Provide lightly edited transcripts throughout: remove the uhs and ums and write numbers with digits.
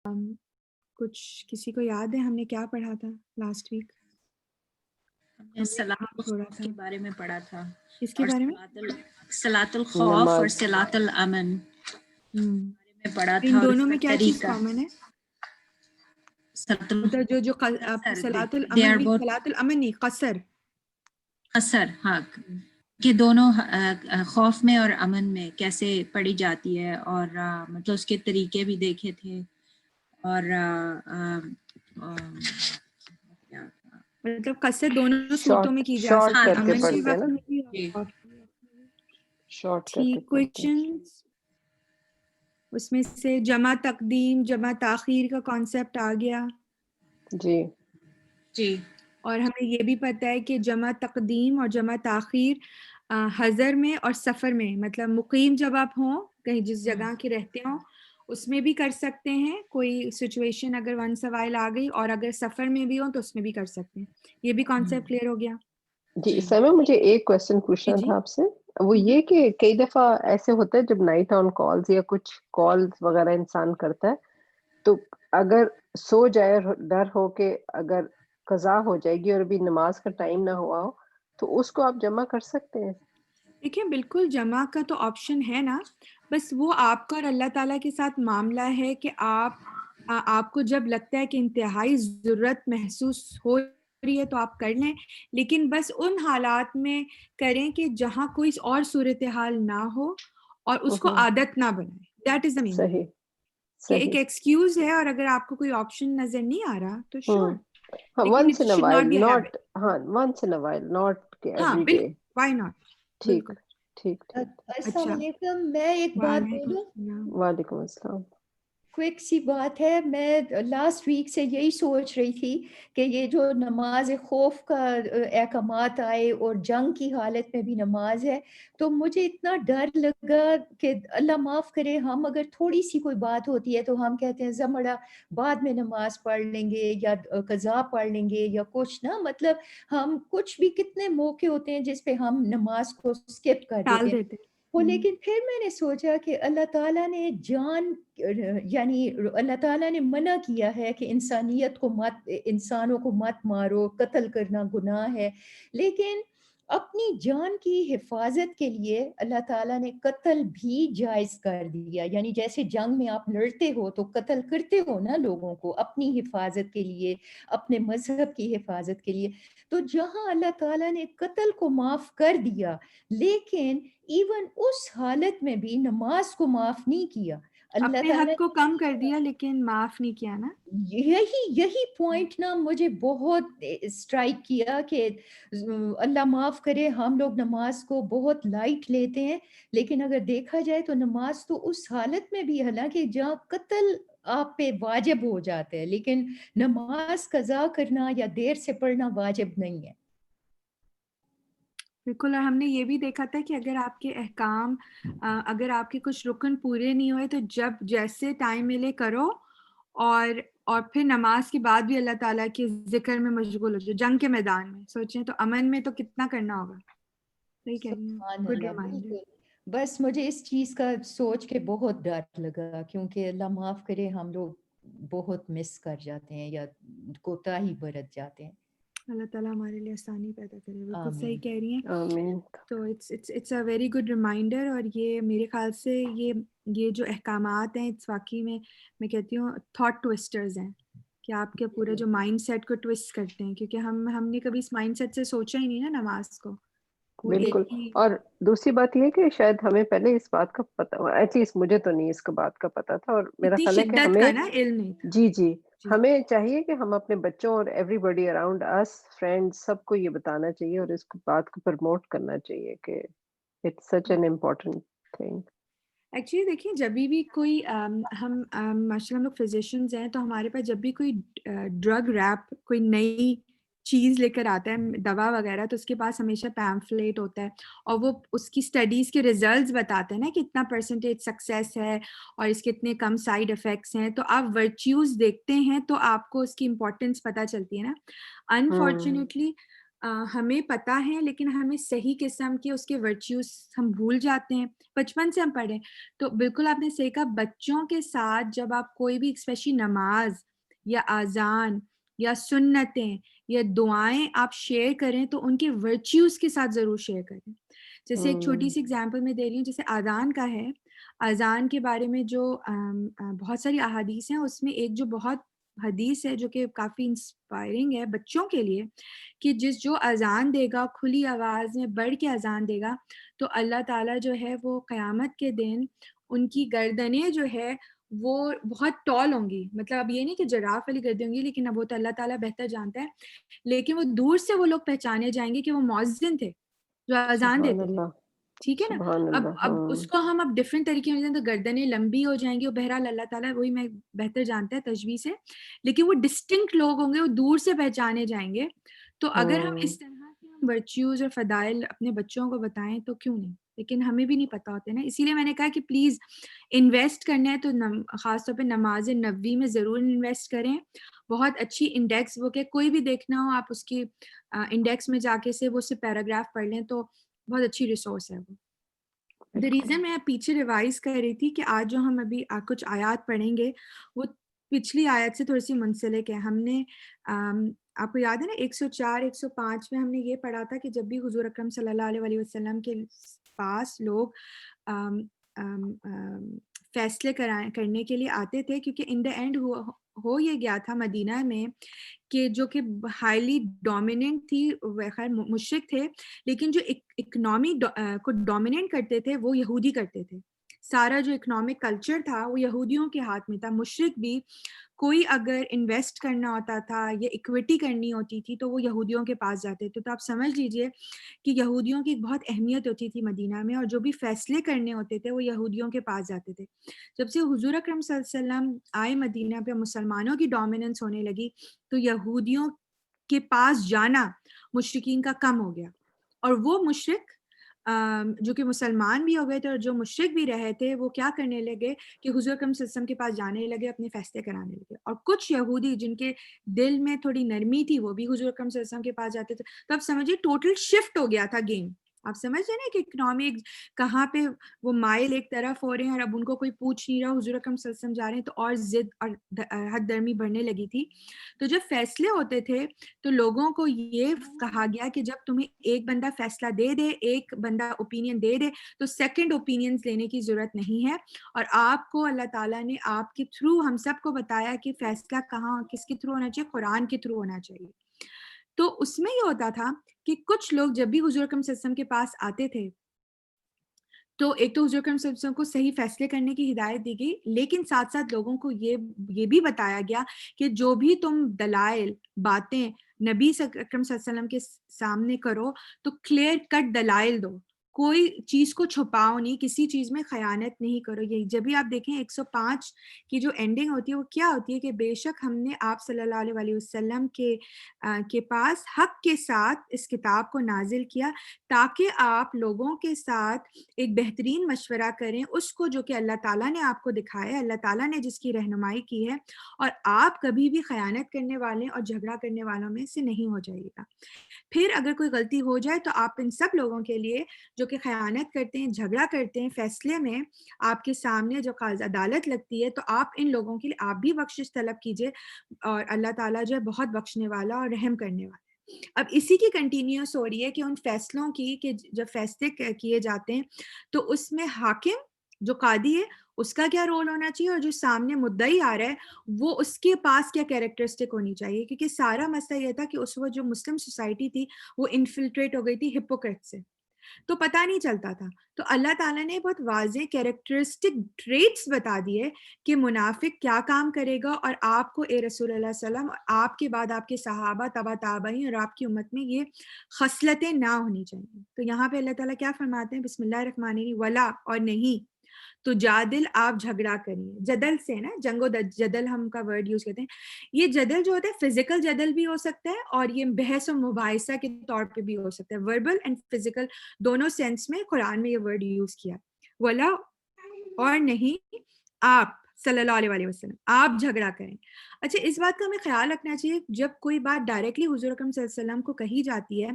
کچھ کسی کو یاد ہے ہم نے کیا پڑھا تھا لاسٹ ویک؟ ہم نے صلاۃ تھوڑا الخوف تھا کے بارے میں پڑھا تھا، اس کے اور بارے میں صلاۃ الخوف اور صلاۃ الامن بارے میں پڑھا تھا، ان اور اس دونوں کا میں کیا چیز طریقہ کامن ہے؟ صلاۃ مطلب جو القصر، صلاۃ they الامن are نہیں، both صلاۃ الامن نہیں، قصر. قصر، ہاں، کہ دونوں خوف میں اور امن میں کیسے پڑھی جاتی ہے، اور مطلب اس کے طریقے بھی دیکھے تھے، اور کیا تھا، مطلب قصر دونوں صورتوں میں کی جا شارٹ سکتی ہے، کر کے امن کے پڑھتے ہیں نا، وقت میں بھی جی اور شارٹ کر کے ٹھیک. پڑھتے ہیں. کوئسچنز اس میں سے جمع تقدیم جمع تاخیر کا کانسیپٹ آ گیا، جی جی اور ہمیں یہ بھی پتہ ہے کہ جمع تقدیم اور جمع تاخیر حضر میں اور سفر میں، مطلب مقیم جب آپ ہوں کہیں جس جگہ کے رہتے ہوں اس میں بھی کر سکتے ہیں، کوئی سچویشن اگر ون سوائل آ گئی، اور اگر سفر میں بھی ہوں تو اس میں بھی کر سکتے ہیں. یہ بھی کانسیپٹ کلیئر ہو گیا. جی. اس میں مجھے ایک کوشچن پوچھنا جی تھا آپ سے، وہ یہ کہ کئی دفعہ ایسے ہوتا ہے جب نائٹ آن کالز یا کچھ کالز وغیرہ انسان کرتا ہے، تو اگر سو جائے ڈر ہو کہ اگر قضا ہو جائے گی اور ابھی نماز کا ٹائم نہ ہوا ہو، تو اس کو آپ جمع کر سکتے ہیں؟ دیکھیں بالکل جمع کا تو آپشن ہے نا، بس وہ آپ کا اور اللہ تعالیٰ کے ساتھ معاملہ ہے کہ آپ کو جب لگتا ہے کہ انتہائی ضرورت محسوس ہو رہی ہے تو آپ کر لیں، لیکن بس ان حالات میں کریں کہ جہاں کوئی اور صورتحال نہ ہو اور اس کو عادت نہ بنائیں. دیٹ از دا مین صحیح کہ ایک صحیح. ایکسکیوز ہے، اور اگر آپ کو کوئی آپشن نظر نہیں آ رہا تو شور، ہاں، لیکن once it in a should while, not be a not, habit. ہاں once in a while, not کہ ہاں ایوری ڈے. بالکل، وائی ناٹ. ٹھیک بالکل. ٹھیک ٹھیک. السلام اچھا، علیکم. میں ایک بات وعلیکم بولوں؟ السلام. وعلیکم السلام. کوئک سی بات ہے. میں لاسٹ ویک سے یہی سوچ رہی تھی کہ یہ جو نماز خوف کا احکامات آئے اور جنگ کی حالت میں بھی نماز ہے، تو مجھے اتنا ڈر لگا کہ اللہ معاف کرے، ہم اگر تھوڑی سی کوئی بات ہوتی ہے تو ہم کہتے ہیں زمڑا بعد میں نماز پڑھ لیں گے یا قضا پڑھ لیں گے یا کچھ نا، مطلب ہم کچھ بھی کتنے موقع ہوتے ہیں جس پہ ہم نماز کو سکپ کر دیتے ٹال ہیں. دیتے. وہ لیکن پھر میں نے سوچا کہ اللہ تعالیٰ نے یعنی اللہ تعالیٰ نے منع کیا ہے کہ انسانوں کو مت مارو، قتل کرنا گناہ ہے، لیکن اپنی جان کی حفاظت کے لیے اللہ تعالیٰ نے قتل بھی جائز کر دیا. یعنی جیسے جنگ میں آپ لڑتے ہو تو قتل کرتے ہو نا لوگوں کو، اپنی حفاظت کے لیے، اپنے مذہب کی حفاظت کے لیے. تو جہاں اللہ تعالیٰ نے قتل کو معاف کر دیا، لیکن ایون اس حالت میں بھی نماز کو معاف نہیں کیا. اللہ اپنے تعالیٰ حق کو کم کر دیا لیکن معاف نہیں کیا نا. یہی پوائنٹ نا مجھے بہت اسٹرائک کیا کہ اللہ معاف کرے، ہم لوگ نماز کو بہت لائٹ لیتے ہیں، لیکن اگر دیکھا جائے تو نماز تو اس حالت میں بھی، حالانکہ جہاں قتل آپ پہ واجب ہو جاتا ہے، لیکن نماز قضا کرنا یا دیر سے پڑھنا واجب نہیں ہے. بالکل. اور ہم نے یہ بھی دیکھا تھا کہ اگر آپ کے احکام، اگر آپ کے کچھ رکن پورے نہیں ہوئے تو جب جیسے ٹائم ملے کرو، اور پھر نماز کے بعد بھی اللہ تعالیٰ کے ذکر میں مشغول ہو جائے. جنگ کے میدان میں سوچیں تو امن میں تو کتنا کرنا ہوگا. صحیح کہہ رہی ہیں، سبحان گڈ اللہ، ریمائنڈر. بالکل. بس مجھے اس چیز کا سوچ کے بہت ڈر لگا، کیونکہ اللہ معاف کرے ہم لوگ بہت مس کر جاتے ہیں یا کوتاہی برت جاتے ہیں. اللہ تعالیٰ ہمارے لیے آسانی پیدا کرے. بالکل صحیح آمین. کہہ رہی ہیں. آمین. تو it's a very good reminder. اور یہ میرے خیال سے یہ جو احکامات ہیں اس واقعی میں کہتی ہوں تھاٹ ٹوسٹرز ہیں، کہ آپ کے پورے جو مائنڈ سیٹ کو ٹوسٹ کرتے ہیں، کیونکہ ہم نے کبھی اس مائنڈ سیٹ سے سوچا ہی نہیں نا نماز کو. وہ ایک بالکل. ہی اور دوسری بات یہ کہ شاید ہمیں پہلے اس بات کا پتہ، ایٹ لیسٹ مجھے تو نہیں اس کا بات کا پتہ تھا، اور میرا اتنی خیال ہے کہ شدت ہمیں، کا نا علم نہیں تھا. جی جی، جی ہمیں چاہیے کہ ہم اپنے بچوں اور ایوری بڈی اراؤنڈ اس، فرینڈ، سب کو یہ بتانا چاہیے اور اس بات کو پروموٹ کرنا چاہیے کہ it's such an important thing. Actually دیکھیں جب بھی کوئی ہم ماشاء اللہ ہم لوگ فزیشینز ہیں، تو ہمارے پاس جب بھی کوئی ڈرگ ریپ، کوئی نئی چیز لے کر آتا ہے، دوا وغیرہ، تو اس کے پاس ہمیشہ پیمفلیٹ ہوتا ہے، اور وہ اس کی اسٹڈیز کے ریزلٹس بتاتے ہیں نا کہ اتنا پرسنٹیج سکسیس ہے اور اس کے اتنے کم سائیڈ افیکٹس ہیں. تو آپ ورچیوز دیکھتے ہیں تو آپ کو اس کی امپورٹنس پتہ چلتی ہے نا. انفارچونیٹلی ہمیں پتہ ہے لیکن ہمیں صحیح قسم کے اس کے ورچیوز ہم بھول جاتے ہیں، بچپن سے ہم پڑھیں. تو بالکل آپ نے صحیح کہا، بچوں کے ساتھ جب آپ کوئی بھی اسپیشلی نماز یا اذان یا سنتیں یا دعائیں آپ شیئر کریں تو ان کے ورچیوز کے ساتھ ضرور شیئر کریں. جیسے ایک چھوٹی سی اگزامپل میں دے رہی ہوں، جیسے اذان کا ہے. اذان کے بارے میں جو بہت ساری احادیث ہیں، اس میں ایک جو بہت حدیث ہے جو کہ کافی انسپائرنگ ہے بچوں کے لیے، کہ جو اذان دے گا کھلی آواز میں بڑھ کے اذان دے گا تو اللہ تعالیٰ جو ہے وہ قیامت کے دن ان کی گردنیں جو ہے وہ بہت ٹال ہوں گی. مطلب اب یہ نہیں کہ جراف والی گردیں ہوں گی، لیکن اب وہ تو اللہ تعالیٰ بہتر جانتا ہے، لیکن وہ دور سے وہ لوگ پہچانے جائیں گے کہ وہ مؤذن تھے جو اذان سبحان دیتے تھے. اللہ، ٹھیک ہے نا. سبحان اللہ. اب اس کو ہم اب ڈفرینٹ طریقے میں تو گردنیں لمبی ہو جائیں گی، اور بہرحال اللہ تعالیٰ وہی میں بہتر جانتا ہے تشبیہ سے، لیکن وہ ڈسٹنکٹ لوگ ہوں گے، وہ دور سے پہچانے جائیں گے. تو اگر ہم اس طرح کے ہم ورچیوز اور فضائل اپنے بچوں کو بتائیں تو کیوں نہیں، لیکن ہمیں بھی نہیں پتہ ہوتے نا. اسی لیے میں نے کہا کہ پلیز انویسٹ کرنا ہے تو خاص طور پہ نماز نبوی میں ضرور انویسٹ کریں. بہت اچھی انڈیکس بک ہے، کوئی بھی دیکھنا ہو آپ اس کی انڈیکس میں جا کے سے وہ سے پیراگراف پڑھ لیں تو بہت اچھی ریسورس ہے وہ. دا ریزن میں پیچھے ریوائز کر رہی تھی کہ آج جو ہم ابھی کچھ آیات پڑھیں گے وہ پچھلی آیت سے تھوڑی سی منسلک ہے. ہم نے آپ کو یاد ہے نا 104 105 میں ہم نے یہ پڑھا تھا کہ جب بھی حضور اکرم صلی اللہ علیہ وسلم کے پاس لوگ فیصلے کرنے کے لیے آتے تھے، کیونکہ ان دا اینڈ ہو یہ گیا تھا مدینہ میں کہ جو کہ ہائیلی ڈومیننٹ تھی، خیر مشرک تھے، لیکن جو اکنامی کو ڈومیننٹ کرتے تھے وہ یہودی کرتے تھے. سارا جو اکنامک کلچر تھا وہ یہودیوں کے ہاتھ میں تھا. مشرک بھی کوئی اگر انویسٹ کرنا ہوتا تھا یا اکویٹی کرنی ہوتی تھی تو وہ یہودیوں کے پاس جاتے تھے. تو آپ سمجھ لیجئے کہ یہودیوں کی بہت اہمیت ہوتی تھی مدینہ میں، اور جو بھی فیصلے کرنے ہوتے تھے وہ یہودیوں کے پاس جاتے تھے. جب سے حضور اکرم صلی اللہ علیہ وسلم آئے مدینہ پہ، مسلمانوں کی ڈومیننس ہونے لگی تو یہودیوں کے پاس جانا مشرکین کا کم ہو گیا. اور وہ مشرک جو کہ مسلمان بھی ہو گئے تھے اور جو مشرک بھی رہے تھے وہ کیا کرنے لگے کہ حضور اکرم صلی اللہ علیہ وسلم کے پاس جانے لگے، اپنے فیصلے کرانے لگے. اور کچھ یہودی جن کے دل میں تھوڑی نرمی تھی وہ بھی حضور اکرم صلی اللہ علیہ وسلم کے پاس جاتے تھے. تو اب سمجھیے ٹوٹل شفٹ ہو گیا تھا گیم. آپ سمجھ رہے نا کہ اکنامک کہاں پہ وہ مائل ایک طرف ہو رہے ہیں اور اب ان کو کوئی پوچھ نہیں رہا، حضور اکرم صلی اللہ علیہ وسلم جا رہے ہیں تو اور ضد اور حد درمی بڑھنے لگی تھی. تو جب فیصلے ہوتے تھے تو لوگوں کو یہ کہا گیا کہ جب تمہیں ایک بندہ فیصلہ دے دے، ایک بندہ اوپینین دے دے تو سیکنڈ اوپینینز لینے کی ضرورت نہیں ہے. اور آپ کو اللہ تعالیٰ نے آپ کے تھرو ہم سب کو بتایا کہ فیصلہ کہاں کس کے تھرو ہونا چاہیے، قرآن کے تھرو ہونا چاہیے. تو اس میں یہ ہوتا تھا کہ کچھ لوگ جب بھی حضور اکرم صلی اللہ علیہ وسلم کے پاس آتے تھے تو ایک تو حضور اکرم صلی اللہ علیہ وسلم کو صحیح فیصلے کرنے کی ہدایت دی گئی، لیکن ساتھ ساتھ لوگوں کو یہ بھی بتایا گیا کہ جو بھی تم دلائل باتیں نبی اکرم صلی اللہ علیہ وسلم کے سامنے کرو تو کلیئر کٹ دلائل دو، کوئی چیز کو چھپاؤ نہیں، کسی چیز میں خیانت نہیں کرو. یہی جب بھی آپ دیکھیں 105 کی جو اینڈنگ ہوتی ہے وہ کیا ہوتی ہے کہ بے شک ہم نے آپ صلی اللہ علیہ وسلم کے پاس حق کے ساتھ اس کتاب کو نازل کیا تاکہ آپ لوگوں کے ساتھ ایک بہترین مشورہ کریں اس کو جو کہ اللہ تعالیٰ نے آپ کو دکھایا ہے، اللہ تعالیٰ نے جس کی رہنمائی کی ہے، اور آپ کبھی بھی خیانت کرنے والے اور جھگڑا کرنے والوں میں سے نہیں ہو جائے گا. پھر اگر کوئی غلطی ہو جائے تو آپ ان سب لوگوں کے لیے جو کہ خیانت کرتے ہیں، جھگڑا کرتے ہیں، فیصلے میں آپ کے سامنے جو عدالت لگتی ہے تو آپ ان لوگوں کے لیے آپ بھی بخشش طلب کیجئے، اور اللہ تعالیٰ جو ہے بہت بخشنے والا اور رحم کرنے والا. اب اسی کی کنٹینیوس ہو رہی ہے کہ ان فیصلوں کی کہ جب فیصلے کیے جاتے ہیں تو اس میں حاکم جو قاضی ہے اس کا کیا رول ہونا چاہیے، اور جو سامنے مدعی آ رہا ہے وہ اس کے پاس کیا کیریکٹرسٹک ہونی چاہیے. کیونکہ سارا مسئلہ یہ تھا کہ اس وقت جو مسلم سوسائٹی تھی وہ انفلٹریٹ ہو گئی تھی ہپوکریٹ سے، تو پتہ نہیں چلتا تھا. تو اللہ تعالیٰ نے بہت واضح کیریکٹرسٹک ٹریٹس بتا دیے کہ منافق کیا کام کرے گا، اور آپ کو اے رسول اللہ صلی اللہ علیہ وسلم، آپ کے بعد آپ کے صحابہ تبع تابعین اور آپ کی امت میں یہ خصلتیں نہ ہونی چاہیے. تو یہاں پہ اللہ تعالیٰ کیا فرماتے ہیں، بسم اللہ الرحمن الرحیم، ولا اور نہیں تو جادل آپ جھگڑا کریے. جدل سے نا جنگ و جدل ہم کا ورڈ یوز کرتے ہیں. یہ جدل جو ہوتا ہے فزیکل جدل بھی ہو سکتا ہے اور یہ بحث و مباحثہ کے طور پہ بھی ہو سکتا ہے. وربل اینڈ فزیکل دونوں سینس میں قرآن میں یہ ورڈ یوز کیا. ولا اور نہیں آپ صلی اللہ علیہ وسلم آپ جھگڑا کریں. اچھا اس بات کا ہمیں خیال رکھنا چاہیے جب کوئی بات ڈائریکٹلی حضور اکرم صلی اللہ علیہ وسلم کو کہی جاتی ہے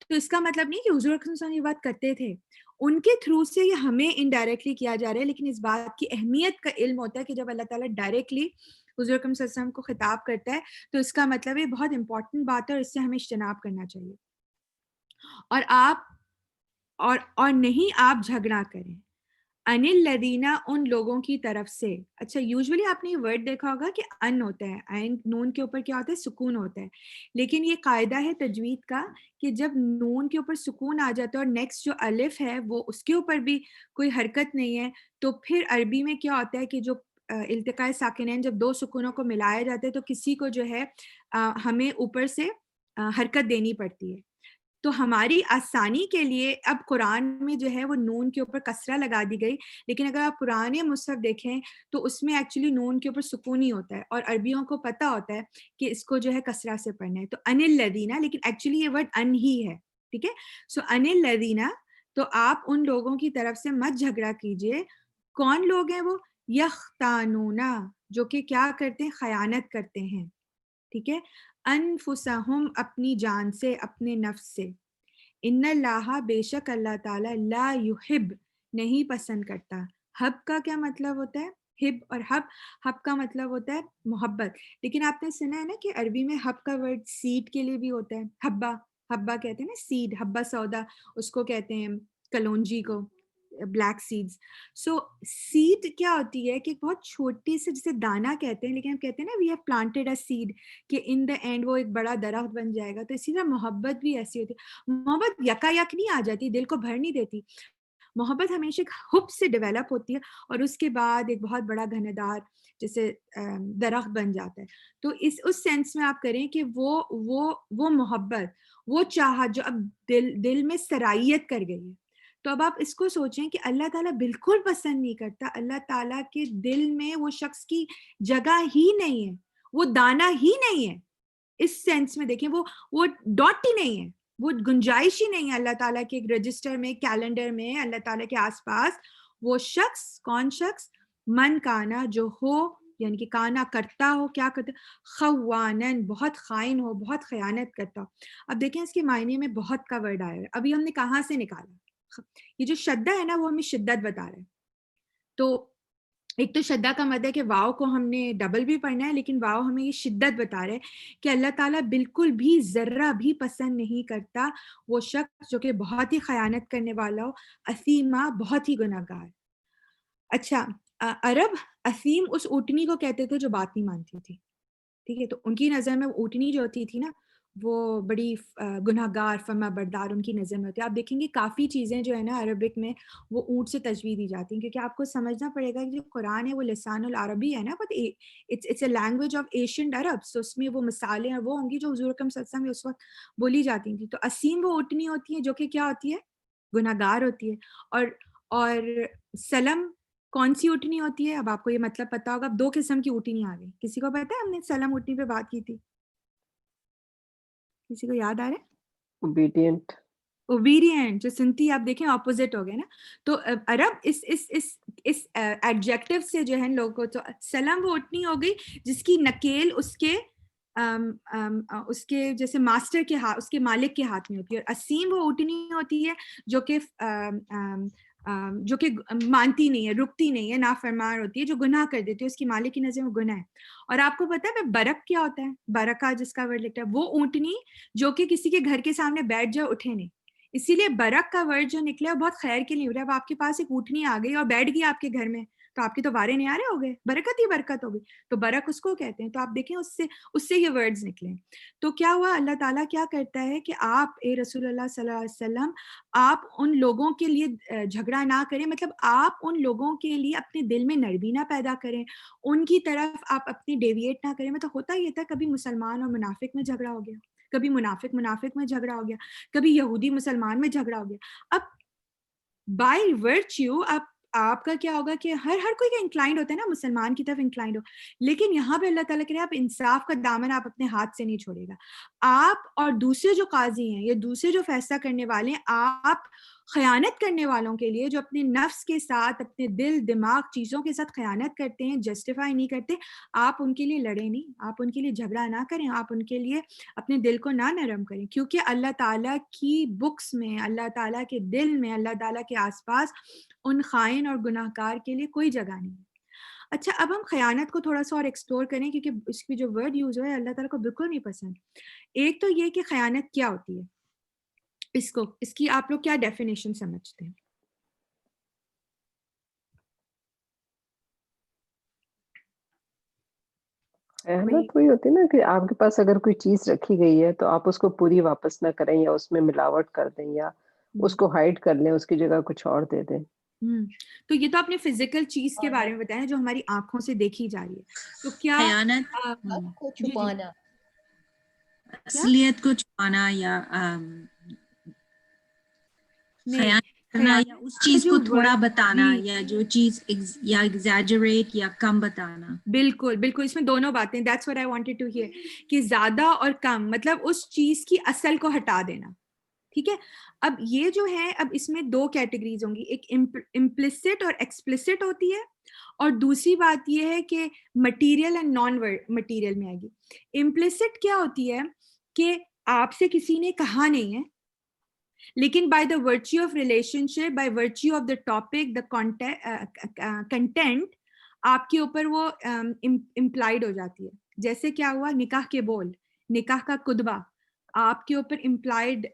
تو اس کا مطلب نہیں کہ حضور اکرم صلی اللہ علیہ وسلم یہ بات کرتے تھے, ان کے تھرو سے یہ ہمیں انڈائریکٹلی کیا جا رہا ہے, لیکن اس بات کی اہمیت کا علم ہوتا ہے کہ جب اللہ تعالیٰ ڈائریکٹلی حضور اکرم صلی اللہ علیہ وسلم کو خطاب کرتا ہے تو اس کا مطلب یہ بہت امپورٹنٹ بات ہے اور اس سے ہمیں اجتناب کرنا چاہیے. اور آپ اور نہیں آپ جھگڑا کریں ان الذین ان لوگوں کی طرف سے. اچھا یوزولی آپ نے یہ ورڈ دیکھا ہوگا کہ ان ہوتا ہے, عین نون کے اوپر کیا ہوتا ہے سکون ہوتا ہے, لیکن یہ قاعدہ ہے تجوید کا کہ جب نون کے اوپر سکون آ جاتا ہے اور نیکسٹ جو الف ہے وہ اس کے اوپر بھی کوئی حرکت نہیں ہے تو پھر عربی میں کیا ہوتا ہے کہ جو التقاء ساکنین جب دو سکونوں کو ملایا جاتا ہے تو کسی کو جو ہے ہمیں اوپر سے حرکت دینی پڑتی ہے. تو ہماری آسانی کے لیے اب قرآن میں جو ہے وہ نون کے اوپر کسرہ لگا دی گئی, لیکن اگر آپ پرانے مصحف دیکھیں تو اس میں ایکچولی نون کے اوپر سکون ہی ہوتا ہے اور عربیوں کو پتہ ہوتا ہے کہ اس کو جو ہے کسرہ سے پڑھنا ہے. تو ان الذین, لیکن ایکچولی یہ ورڈ ان ہی ہے, ٹھیک ہے. سو ان الذین, تو آپ ان لوگوں کی طرف سے مت جھگڑا کیجئے. کون لوگ ہیں وہ؟ یختانون, جو کہ کیا کرتے ہیں, خیانت کرتے ہیں, ٹھیک ہے. انفسہم, اپنی جان سے, اپنے نفس سے. ان اللہ, بے شک اللہ تعالیٰ, لا یحب, نہیں پسند کرتا. حب کا کیا مطلب ہوتا ہے؟ ہب اور حب کا مطلب ہوتا ہے محبت, لیکن آپ نے سنا ہے نا کہ عربی میں حب کا ورڈ سیڈ کے لیے بھی ہوتا ہے. حبا کہتے ہیں نا سیڈ, حبا سودا اس کو کہتے ہیں, کلونجی کو, بلیک سیڈز. سو سیڈ کیا ہوتی ہے کہ بہت چھوٹی سے, جسے دانا کہتے ہیں, لیکن ہم کہتے ہیں نا we have planted a seed, کہ ان دا اینڈ وہ ایک بڑا درخت بن جائے گا. تو اسی طرح محبت بھی ایسی ہوتی ہے. محبت یکا یک نہیں آ جاتی, دل کو بھر نہیں دیتی. محبت ہمیشہ ایک حب سے ڈیولپ ہوتی ہے اور اس کے بعد ایک بہت بڑا گھنے دار جیسے درخت بن جاتا ہے. تو اس سینس میں آپ کریں کہ وہ محبت, وہ چاہت جو اب دل میں سرائیت کر گئی ہے. تو اب آپ اس کو سوچیں کہ اللہ تعالیٰ بالکل پسند نہیں کرتا, اللہ تعالیٰ کے دل میں وہ شخص کی جگہ ہی نہیں ہے, وہ دانہ ہی نہیں ہے. اس سینس میں دیکھیں وہ ڈاٹ ہی نہیں ہے, وہ گنجائش ہی نہیں ہے اللہ تعالیٰ کے ایک رجسٹر میں, کیلنڈر میں, اللہ تعالیٰ کے آس پاس. وہ شخص, کون شخص؟ من کانا, جو ہو, یعنی کہ کانا کرتا ہو, کیا کرتا, خوانن, بہت خائن ہو, بہت خیانت کرتا ہو. اب دیکھیں اس کے معنی میں بہت کا ورڈ آیا ہے, ابھی ہم نے کہاں سے نکالا. یہ جو شدہ ہے نا وہ ہمیں شدت بتا رہا ہے. تو ایک تو شدہ کا مطلب ہے کہ واو کو ہم نے ڈبل بھی پڑھنا ہے, لیکن واو ہمیں یہ شدت بتا رہے کہ اللہ تعالیٰ بالکل بھی ذرہ بھی پسند نہیں کرتا وہ شخص جو کہ بہت ہی خیانت کرنے والا ہو, اثیمہ, بہت ہی گناہ گار. اچھا عرب اثیم اس اونٹنی کو کہتے تھے جو بات نہیں مانتی تھی, ٹھیک ہے. تو ان کی نظر میں اونٹنی جو ہوتی تھی نا وہ بڑی گناہ گار, فرما بردار ان کی نظر میں ہوتی ہے. آپ دیکھیں گے کافی چیزیں جو ہے نا عربک میں وہ اونٹ سے تشبیہ دی جاتی ہیں, کیونکہ آپ کو سمجھنا پڑے گا کہ جو قرآن ہے وہ لسان العربی ہے نا, but it's a language of ancient Arabs. تو اس میں وہ مثالیں اور وہ ہوں گی جو حضور اکرم صلی اللہ علیہ وسلم میں اس وقت بولی جاتی تھیں. تو اسیم وہ اونٹنی ہوتی ہے جو کہ کیا ہوتی ہے, گناہ گار ہوتی ہے. اور سلم کون سی اونٹنی ہوتی ہے؟ اب آپ کو یہ مطلب پتا ہوگا. اب دو قسم کی اونٹنی آ گئی, کسی کو پتا ہے؟ ہم نے سلم اونٹنی پہ بات کی تھی, کسی کو یاد آ رہا ہے؟ اوبیڈینٹ, اوبیڈینٹ, جو سنتی. آپ دیکھیں اپوزٹ ہو گئے نا. تو عرب اس ایڈجیکٹو سے جو ہے لوگوں کو, تو سلم وہ اونٹنی ہو گئی جس کی نکیل اس کے جیسے ماسٹر کے ہاتھ, اس کے مالک کے ہاتھ میں ہوتی ہے. اور اسیم وہ اونٹنی ہوتی ہے جو کہ مانتی نہیں ہے, رکتی نہیں ہے, نافرمان ہوتی ہے, جو گناہ کر دیتی ہے, اس کی مالک کی نظر میں گناہ ہے. اور آپ کو پتا ہے برک کیا ہوتا ہے؟ برکہ جس کا ورڈ لکھتا ہے, وہ اونٹنی جو کہ کسی کے گھر کے سامنے بیٹھ جائے, اٹھے نہیں. اسی لیے برک کا ورڈ جو نکلا ہے وہ بہت خیر کے لیے ہو رہا ہے. اب آپ کے پاس ایک اونٹنی آ گئی اور بیٹھ گئی آپ کے گھر میں, تو آپ کے تو وارے نیارے ہو گئے, برکت ہی برکت ہو گئی. تو برک اس کو کہتے ہیں. تو آپ دیکھیں اس سے یہ ورڈز نکلے. تو کیا ہوا, اللہ تعالیٰ کیا کرتا ہے کہ آپ اے رسول اللہ صلی اللہ علیہ وسلم, آپ ان لوگوں کے لیے جھگڑا نہ کریں, مطلب آپ ان لوگوں کے لیے اپنے دل میں نرمی نہ پیدا کریں, ان کی طرف آپ اپنی ڈیویٹ نہ کریں. مطلب ہوتا یہ تھا کبھی مسلمان اور منافق میں جھگڑا ہو گیا, کبھی منافق میں جھگڑا ہو گیا, کبھی یہودی مسلمان میں جھگڑا ہو گیا. اب بائی ورچیو آپ کا کیا ہوگا کہ ہر کوئی کا انکلائنڈ ہوتا ہے نا مسلمان کی طرف انکلائنڈ ہو, لیکن یہاں پہ اللہ تعالیٰ کہہ رہے ہیں آپ انصاف کا دامن آپ اپنے ہاتھ سے نہیں چھوڑے گا. آپ اور دوسرے جو قاضی ہیں یا دوسرے جو فیصلہ کرنے والے ہیں, آپ خیانت کرنے والوں کے لیے، جو اپنے نفس کے ساتھ، اپنے دل دماغ چیزوں کے ساتھ خیانت کرتے ہیں، جسٹیفائی نہیں کرتے، آپ ان کے لیے لڑیں نہیں، آپ ان کے لیے جھگڑا نہ کریں، آپ ان کے لیے اپنے دل کو نہ نرم کریں، کیونکہ اللہ تعالیٰ کی بکس میں، اللہ تعالیٰ کے دل میں، اللہ تعالیٰ کے آس پاس ان خائن اور گناہ گار کے لیے کوئی جگہ نہیں ہے۔ اچھا، اب ہم خیانت کو تھوڑا سا اور ایکسپلور کریں، کیونکہ اس کی جو ورڈ یوز ہوا ہے اللہ تعالیٰ کو بالکل نہیں پسند۔ ایک تو یہ کہ خیانت کیا ہوتی ہے، اس کی آپ لوگ کیا ڈیفینیشن سمجھتے ہیں؟ خیانت وہی ہوتی ہے نا کہ آپ کے پاس اگر کوئی چیز رکھی گئی ہے تو آپ اس کو پوری واپس نہ کریں، یا اس میں ملاوٹ کر دیں، یا اس کو ہائڈ کر لیں، اس کی جگہ کچھ اور دے دیں۔ تو یہ تو آپ نے فزیکل چیز کے بارے میں بتایا جو ہماری آنکھوں سے دیکھی جا رہی ہے، تو کیا خیانت حق کو چھپانا، اصلیت کو چھپانا، یا خیانت کرنا، یا اس چیز کو تھوڑا بتانا، یا جو چیز یا ایگزیجریٹ یا کم بتانا۔ بالکل بالکل، اس میں دونوں باتیں، that's what I wanted to hear, کہ زیادہ اور کم، مطلب اس چیز کی اصل کو ہٹا دینا، ٹھیک ہے۔ اب یہ جو ہے، اب اس میں دو کیٹیگریز ہوں گی، ایک امپلسٹ اور ایکسپلسٹ ہوتی ہے، اور دوسری بات یہ ہے کہ مٹیریل اینڈ نان مٹیریل میں آئے گی۔ امپلسٹ کیا ہوتی ہے کہ آپ سے کسی نے کہا نہیں ہے، لیکن by the virtue of relation ship, by virtue of the topic, the content, آپ کے اوپر وہ امپلائڈ ہو جاتی ہے۔ جیسے کیا ہوا، نکاح کے بول، نکاح کا کتبہ، آپ کے اوپر امپلائڈ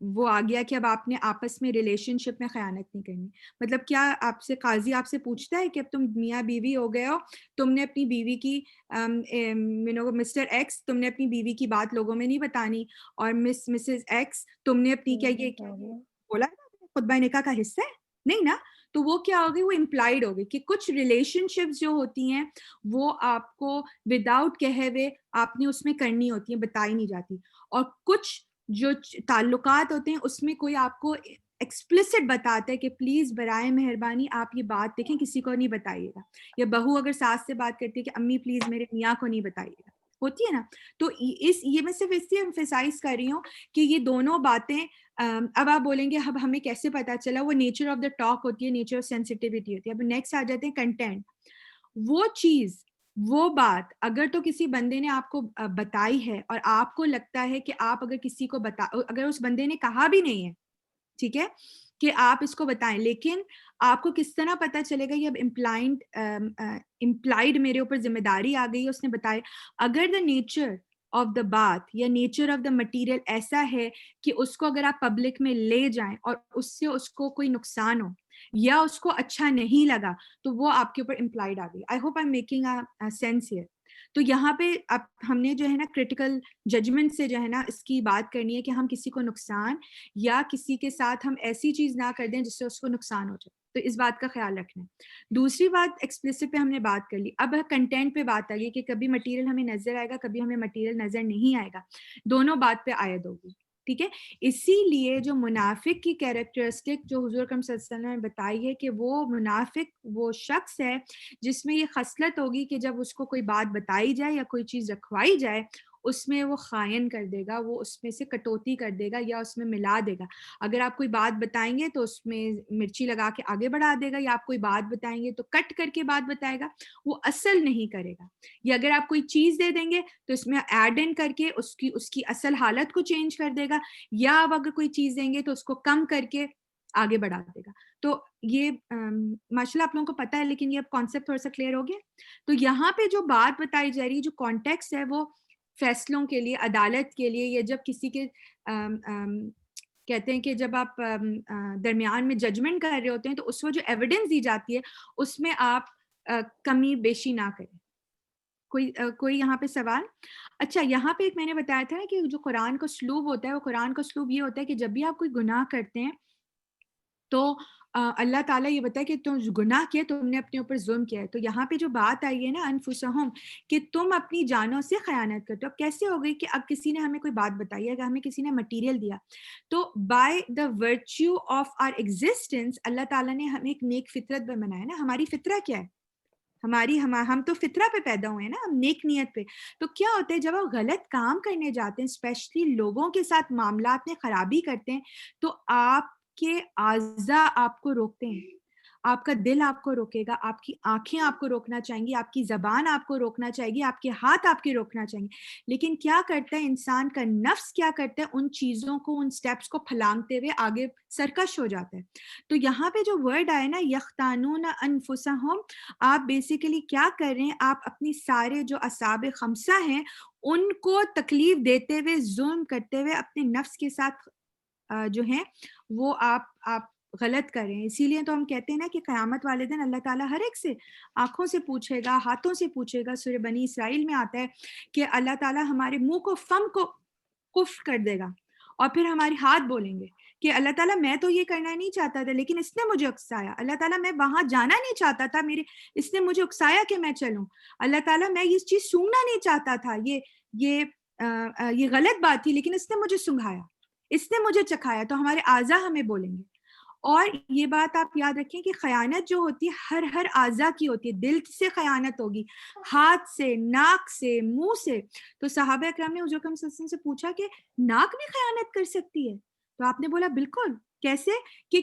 وہ آ گیا کہ اب آپ نے آپس میں ریلیشن شپ میں خیانت نہیں کرنی۔ مطلب کیا آپ سے قاضی آپ سے پوچھتا ہے کہ اب تم میاں بیوی ہو گئے ہو، تم نے اپنی بیوی کی مسٹر ایکس، تم نے اپنی بیوی کی بات لوگوں میں نہیں بتانی، اور مسز ایکس تم نے اپنی کیا یہ بولا خطبہ نکاح کا حصہ ہے نہیں نا، تو وہ کیا ہوگی، وہ امپلائڈ ہوگی کہ کچھ ریلیشن شپس جو ہوتی ہیں وہ آپ کو وداؤٹ کہے ہوئے آپ نے اس میں کرنی ہوتی ہیں، بتائی نہیں جاتی، اور کچھ جو تعلقات ہوتے ہیں اس میں کوئی آپ کو ایکسپلسٹ بتاتا ہے کہ پلیز برائے مہربانی آپ یہ بات دیکھیں کسی کو نہیں بتائیے گا، یا بہو اگر ساس سے بات کرتی ہے کہ امی پلیز میرے میاں کو نہیں بتائیے گا، ہوتی ہے نا۔ تو یہ میں صرف اس لیے ایمفیسائز کر رہی ہوں کہ یہ دونوں باتیں، اب آپ بولیں گے اب ہمیں کیسے پتا چلا، وہ نیچر آف دا ٹاک ہوتی ہے، نیچر آف سینسٹیوٹی ہوتی ہے۔ اب نیکسٹ آ جاتے ہیں کنٹینٹ، وہ چیز، وہ بات اگر تو کسی بندے نے آپ کو بتائی ہے، اور آپ کو لگتا ہے کہ آپ اگر کسی کو اگر اس بندے نے کہا بھی نہیں ہے، ٹھیک ہے، کہ آپ اس کو بتائیں، لیکن آپ کو کس طرح پتا چلے گا، یہ اب امپلائڈ میرے اوپر ذمہ داری آ گئی ہے، اس نے بتایا۔ اگر دا نیچر آف دا بات یا نیچر آف دا مٹیریل ایسا ہے کہ اس کو اگر آپ پبلک میں لے جائیں اور اس سے اس کو کوئی نقصان ہو یا اس کو اچھا نہیں لگا، تو وہ آپ کے اوپر امپلائڈ آ گئی۔ I hope I am making sense here. تو یہاں پہ اب ہم نے جو ہے نا کریٹیکل ججمنٹ سے جو ہے نا اس کی بات کرنی ہے کہ ہم کسی کو نقصان یا کسی کے ساتھ ہم ایسی چیز نہ کر دیں جس سے اس کو نقصان ہو جائے، تو اس بات کا خیال رکھنا ہے۔ دوسری بات ایکسپلسٹ پہ ہم نے بات کر لی، اب کنٹینٹ پہ بات آ گئی کہ کبھی مٹیریل ہمیں نظر آئے گا، کبھی ہمیں مٹیریل نظر نہیں آئے گا، دونوں بات پہ عائد ہوگی، ٹھیک ہے۔ اسی لیے جو منافق کی کیریکٹرسٹک جو حضور اکرم صلی اللہ علیہ وسلم نے بتائی ہے کہ وہ منافق وہ شخص ہے جس میں یہ خصلت ہوگی کہ جب اس کو کوئی بات بتائی جائے یا کوئی چیز رکھوائی جائے اس میں وہ خائن کر دے گا، وہ اس میں سے کٹوتی کر دے گا یا اس میں ملا دے گا۔ اگر آپ کوئی بات بتائیں گے تو اس میں مرچی لگا کے آگے بڑھا دے گا، یا آپ کوئی بات بتائیں گے تو کٹ کر کے بات بتائے گا، وہ اصل نہیں کرے گا۔ یا اگر آپ کوئی چیز دے دیں گے تو اس میں ایڈ ان کر کے اس کی اصل حالت کو چینج کر دے گا، یا آپ اگر کوئی چیز دیں گے تو اس کو کم کر کے آگے بڑھا دے گا۔ تو یہ ماشاءاللہ آپ لوگوں کو پتا ہے، لیکن یہ اب کانسیپٹ تھوڑا سا کلیئر ہو گیا۔ تو یہاں پہ جو بات بتائی جا رہی ہے، جو کانٹیکسٹ ہے، وہ فیصلوں کے لیے، عدالت کے لیے، یا جب کسی کے کہتے ہیں کہ جب آپ درمیان میں ججمنٹ کر رہے ہوتے ہیں تو اس وقت جو ایویڈنس دی جاتی ہے اس میں آپ کمی بیشی نہ کریں۔ کوئی یہاں پہ سوال؟ اچھا، یہاں پہ ایک میں نے بتایا تھا کہ جو قرآن کا اسلوب ہوتا ہے، وہ قرآن کا اسلوب یہ ہوتا ہے کہ جب بھی آپ کوئی گناہ کرتے ہیں تو اللہ تعالیٰ یہ بتا ہے کہ تم گناہ کیا، تم نے اپنے اوپر ظلم کیا ہے۔ تو یہاں پہ جو بات آئی ہے نا انفسہم، کہ تم اپنی جانوں سے خیانت کرتے ہو۔ اب کیسے ہو گئی کہ اب کسی نے ہمیں کوئی بات بتائی ہے، اگر ہمیں کسی نے مٹیریل دیا تو by the virtue of our existence اللہ تعالیٰ نے ہمیں ایک نیک فطرت پر بنایا نا۔ ہماری فطرہ کیا ہے؟ ہم تو فطرہ پہ پیدا ہوئے ہیں نا، ہم نیک نیت پہ۔ تو کیا ہوتا ہے جب آپ غلط کام کرنے جاتے ہیں، اسپیشلی لوگوں کے ساتھ معاملات میں خرابی کرتے ہیں، تو آپ کے اعضاء آپ کو روکتے ہیں. آپ کا دل آپ کو روکے گا, آپ کی آنکھیں آپ کو روکنا چاہیں گی, آپ کی زبان آپ کو روکنا چاہے گی, آپ کے ہاتھ آپ کے روکنا چاہیں گے. لیکن کیا کرتا ہے انسان کا نفس, کیا کرتا ہے ان چیزوں کو, ان سٹیپس کو پھلانگتے ہوئے آگے سرکش ہو جاتا ہے. تو یہاں پہ جو ورڈ آئے نا یختانون انفسہم, آپ بیسیکلی کیا کر رہے ہیں, آپ اپنی سارے جو اعصاب خمسہ ہیں ان کو تکلیف دیتے ہوئے, ظلم کرتے ہوئے اپنے نفس کے ساتھ جو ہیں وہ آپ غلط کر رہے ہیں. اسی لیے تو ہم کہتے ہیں نا کہ قیامت والے دن اللہ تعالیٰ ہر ایک سے آنکھوں سے پوچھے گا, ہاتھوں سے پوچھے گا. سورہ بنی اسرائیل میں آتا ہے کہ اللہ تعالیٰ ہمارے منہ کو, فم کو قفل کر دے گا, اور پھر ہمارے ہاتھ بولیں گے کہ اللہ تعالیٰ میں تو یہ کرنا نہیں چاہتا تھا لیکن اس نے مجھے اکسایا. اللہ تعالیٰ میں وہاں جانا نہیں چاہتا تھا, اس نے مجھے اکسایا کہ میں چلوں. اللہ تعالیٰ میں یہ چیز سونگنا نہیں چاہتا تھا, یہ غلط بات تھی لیکن اس نے مجھے سنگھایا, اس نے مجھے چکھایا. تو ہمارے اعضاء ہمیں بولیں گے. اور یہ بات آپ یاد رکھیں کہ خیانت جو ہوتی ہے ہر اعضاء کی ہوتی ہے. دل سے خیانت ہوگی, ہاتھ سے, ناک سے, منہ سے. تو صحابہ اکرام نے حضور اکرم صلی اللہ علیہ وسلم سے پوچھا کہ ناک بھی خیانت کر سکتی ہے؟ تو آپ نے بولا بالکل. کیسے؟ کہ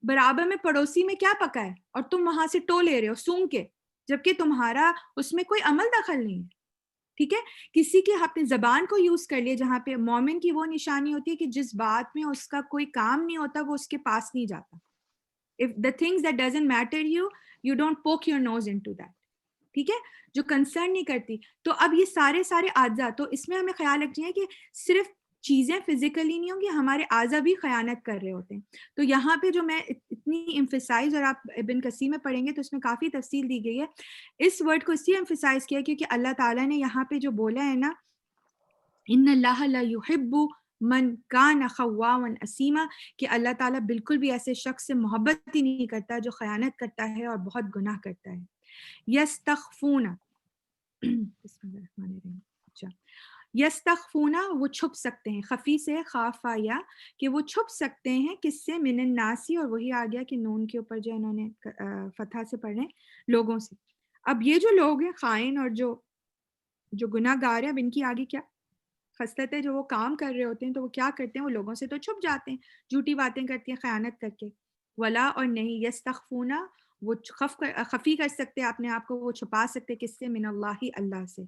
برابر میں پڑوسی میں کیا پکا ہے اور تم وہاں سے ٹو لے رہے ہو سونگ کے, جبکہ تمہارا اس میں کوئی عمل دخل نہیں ہے. ٹھیک ہے, کسی کی اپنی زبان کو یوز کر لیے, جہاں پہ مومن کی وہ نشانی ہوتی ہے کہ جس بات میں اس کا کوئی کام نہیں ہوتا وہ اس کے پاس نہیں جاتا. If the things that doesn't matter you don't poke your nose into that. ٹھیک ہے, جو کنسرن نہیں کرتی. تو اب یہ سارے اعضاء, تو اس میں ہمیں خیال رکھنا ہے کہ صرف چیزیں فزیکلی نہیں ہوں گی, ہمارے اعضاء بھی خیانت کر رہے ہوتے ہیں. تو یہاں پہ جو میں اتنی ایمفیسائز, اور آپ ابن کثیر میں پڑھیں گے تو اس میں کافی تفصیل دی گئی ہے, اس ورڈ کو اس لیے ایمفیسائز کیا کیونکہ اللہ تعالیٰ نے یہاں پہ جو بولا ہے نا, ان اللہ لا یحب من کان خواما اثیما, کہ اللہ تعالیٰ بالکل بھی ایسے شخص سے محبت ہی نہیں کرتا جو خیانت کرتا ہے اور بہت گناہ کرتا ہے. یستخفون, بسم اللہ الرحمن الرحیم. اچھا, یستخفون, وہ چھپ سکتے ہیں, خفی سے خافا یا, کہ وہ چھپ سکتے ہیں کس سے, من الناسی, اور وہی آ گیا کہ نون کے اوپر جو انہوں نے فتحہ سے پڑھنے, لوگوں سے. اب یہ جو لوگ ہیں خائن اور جو گناہ گار ہیں, اب ان کی آگے کیا خصلت ہے, جو وہ کام کر رہے ہوتے ہیں تو وہ کیا کرتے ہیں, وہ لوگوں سے تو چھپ جاتے ہیں, جھوٹی باتیں کرتے ہیں خیانت کر کے. ولا, اور نہیں, یستخفون, وہ خفی کر سکتے اپنے آپ کو, وہ چھپا سکتے کس سے, من اللہ, اللہ سے.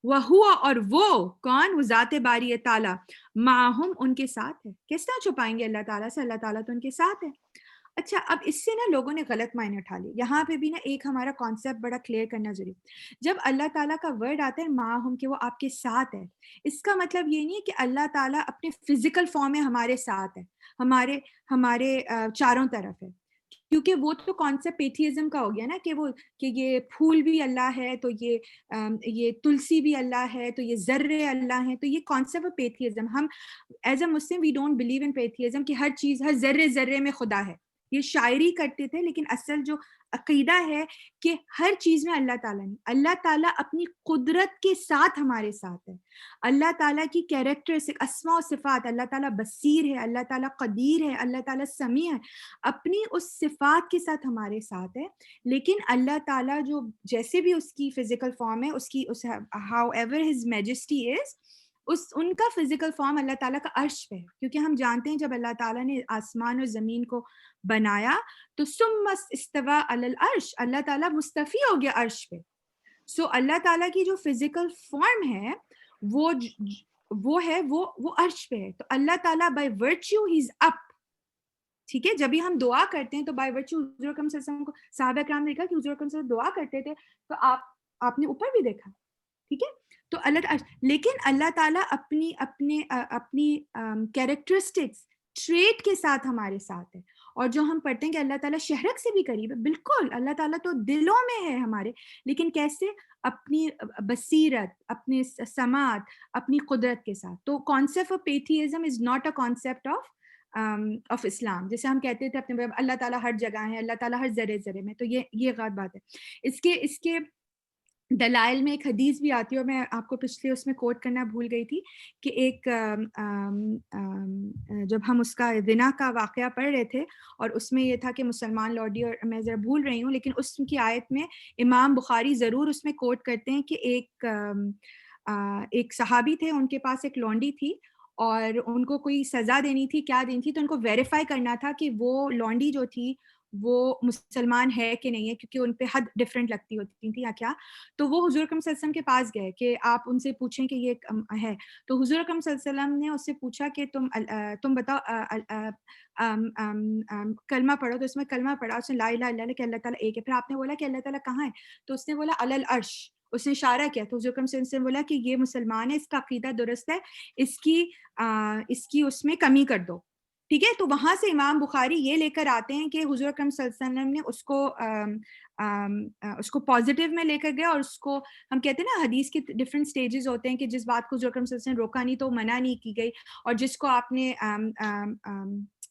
وَهُوَ, اور وہ کون, وہ ذات باری تعالیٰ, معہم, ان کے ساتھ ہے. کس طرح چھپائیں گے اللہ تعالیٰ سے, اللہ تعالیٰ تو ان کے ساتھ ہے. اچھا, اب اس سے نا لوگوں نے غلط معنی اٹھا لیے. یہاں پہ بھی نا ایک ہمارا کانسیپٹ بڑا کلیئر کرنا ضروری. جب اللہ تعالیٰ کا ورڈ آتا ہے معہم, کہ وہ آپ کے ساتھ ہے, اس کا مطلب یہ نہیں ہے کہ اللہ تعالیٰ اپنے فزیکل فارم میں ہمارے ساتھ ہے, ہمارے چاروں طرف ہے. کیونکہ وہ تو کانسیپٹ پیتھیزم کا ہو گیا نا, کہ یہ پھول بھی اللہ ہے, تو یہ تلسی بھی اللہ ہے, تو یہ ذرے اللہ ہیں. تو یہ کانسیپٹ آف پیتھیزم, ہم as a Muslim we don't believe in pantheism کہ ہر چیز, ہر ذرے میں خدا ہے. یہ شاعری کرتے تھے, لیکن اصل جو عقیدہ ہے کہ ہر چیز میں اللہ تعالیٰ نہیں, اللہ تعالیٰ اپنی قدرت کے ساتھ ہمارے ساتھ ہے. اللہ تعالیٰ کی کیریکٹرسٹک, اسماء و صفات, اللہ تعالیٰ بصیر ہے, اللہ تعالیٰ قدیر ہے, اللہ تعالیٰ سمیع ہے, اپنی اس صفات کے ساتھ ہمارے ساتھ ہے. لیکن اللہ تعالیٰ جو جیسے بھی اس کی فزیکل فارم ہے, اس کی ہاؤ ایور ہز میجسٹی از, ان کا فزیکل فارم اللہ تعالیٰ کا عرش پہ ہے. کیونکہ ہم جانتے ہیں جب اللہ تعالیٰ نے آسمان اور زمین کو بنایا تو ثم استوى علی العرش, اللہ تعالیٰ مستوی ہو گیا عرش پہ. سو اللہ تعالیٰ کی جو فزیکل فارم ہے وہ ہے وہ عرش پہ ہے. تو اللہ تعالیٰ بائی ورچو ہی از اپ. ٹھیک ہے, جب بھی ہم دعا کرتے ہیں تو بائی ورچو, حضور اکرم صلی اللہ علیہ وسلم کو صحابہ کرام نے کہا کہ حضور اکرم صلی اللہ علیہ وسلم دعا کرتے تھے تو آپ نے اوپر بھی دیکھا. ٹھیک ہے, تو لیکن اللہ تعالیٰ اپنی کیریکٹرسٹکس, ٹریٹ کے ساتھ ہمارے ساتھ ہے. اور جو ہم پڑھتے ہیں کہ اللہ تعالیٰ شہرک سے بھی قریب ہے, بالکل اللہ تعالیٰ تو دلوں میں ہے ہمارے, لیکن کیسے, اپنی بصیرت, اپنی سماعت, اپنی قدرت کے ساتھ. تو concept of pantheism is not a concept of Islam. جیسے ہم کہتے تھے اپنے اللہ تعالیٰ ہر جگہ ہے, اللہ تعالیٰ ہر ذرے میں, تو یہ غلط بات ہے. اس کے دلائل میں ایک حدیث بھی آتی ہے, اور میں آپ کو پچھلے اس میں کوٹ کرنا بھول گئی تھی, کہ ایک جب ہم اس کا زنا کا واقعہ پڑھ رہے تھے, اور اس میں یہ تھا کہ مسلمان لوڈی, اور میں ذرا بھول رہی ہوں, لیکن اس کی آیت میں امام بخاری ضرور اس میں کوٹ کرتے ہیں کہ ایک صحابی تھے, ان کے پاس ایک لونڈی تھی, اور ان کو کوئی سزا دینی تھی, کیا دینی تھی, تو ان کو ویریفائی کرنا تھا کہ وہ لونڈی جو تھی وہ مسلمان ہے کہ نہیں ہے, کیونکہ ان پہ حد ڈفرینٹ لگتی ہوتی تھی یا کیا. تو وہ حضور اکرم صلی اللہ علیہ وسلم کے پاس گئے کہ آپ ان سے پوچھیں کہ یہ ہے. تو حضور اکرم صلی اللہ علیہ وسلم نے اس سے پوچھا کہ تم بتاؤ کلمہ پڑھو. تو اس میں کلمہ پڑھا, اس نے لا الہ الا اللہ کہ اللہ تعالیٰ ایک ہے. پھر آپ نے بولا کہ اللہ تعالیٰ کہاں ہے, تو اس نے بولا علی العرش. اس نے اشارہ کیا, تو حضور اکرم صلی اللہ علیہ وسلم نے بولا کہ یہ مسلمان ہے, اس کا عقیدہ درست ہے, اس کی اس میں کمی کر دو. ٹھیک ہے. تو وہاں سے امام بخاری یہ لے کر آتے ہیں کہ حضور اکرم صلی اللہ علیہ وسلم نے اس کو پازیٹیو میں لے کر گیا, اور اس کو ہم کہتے ہیں نا حدیث کے ڈفرینٹ سٹیجز ہوتے ہیں کہ جس بات کو حضور اکرم صلی اللہ علیہ وسلم نے روکا نہیں تو منع نہیں کی گئی, اور جس کو آپ نے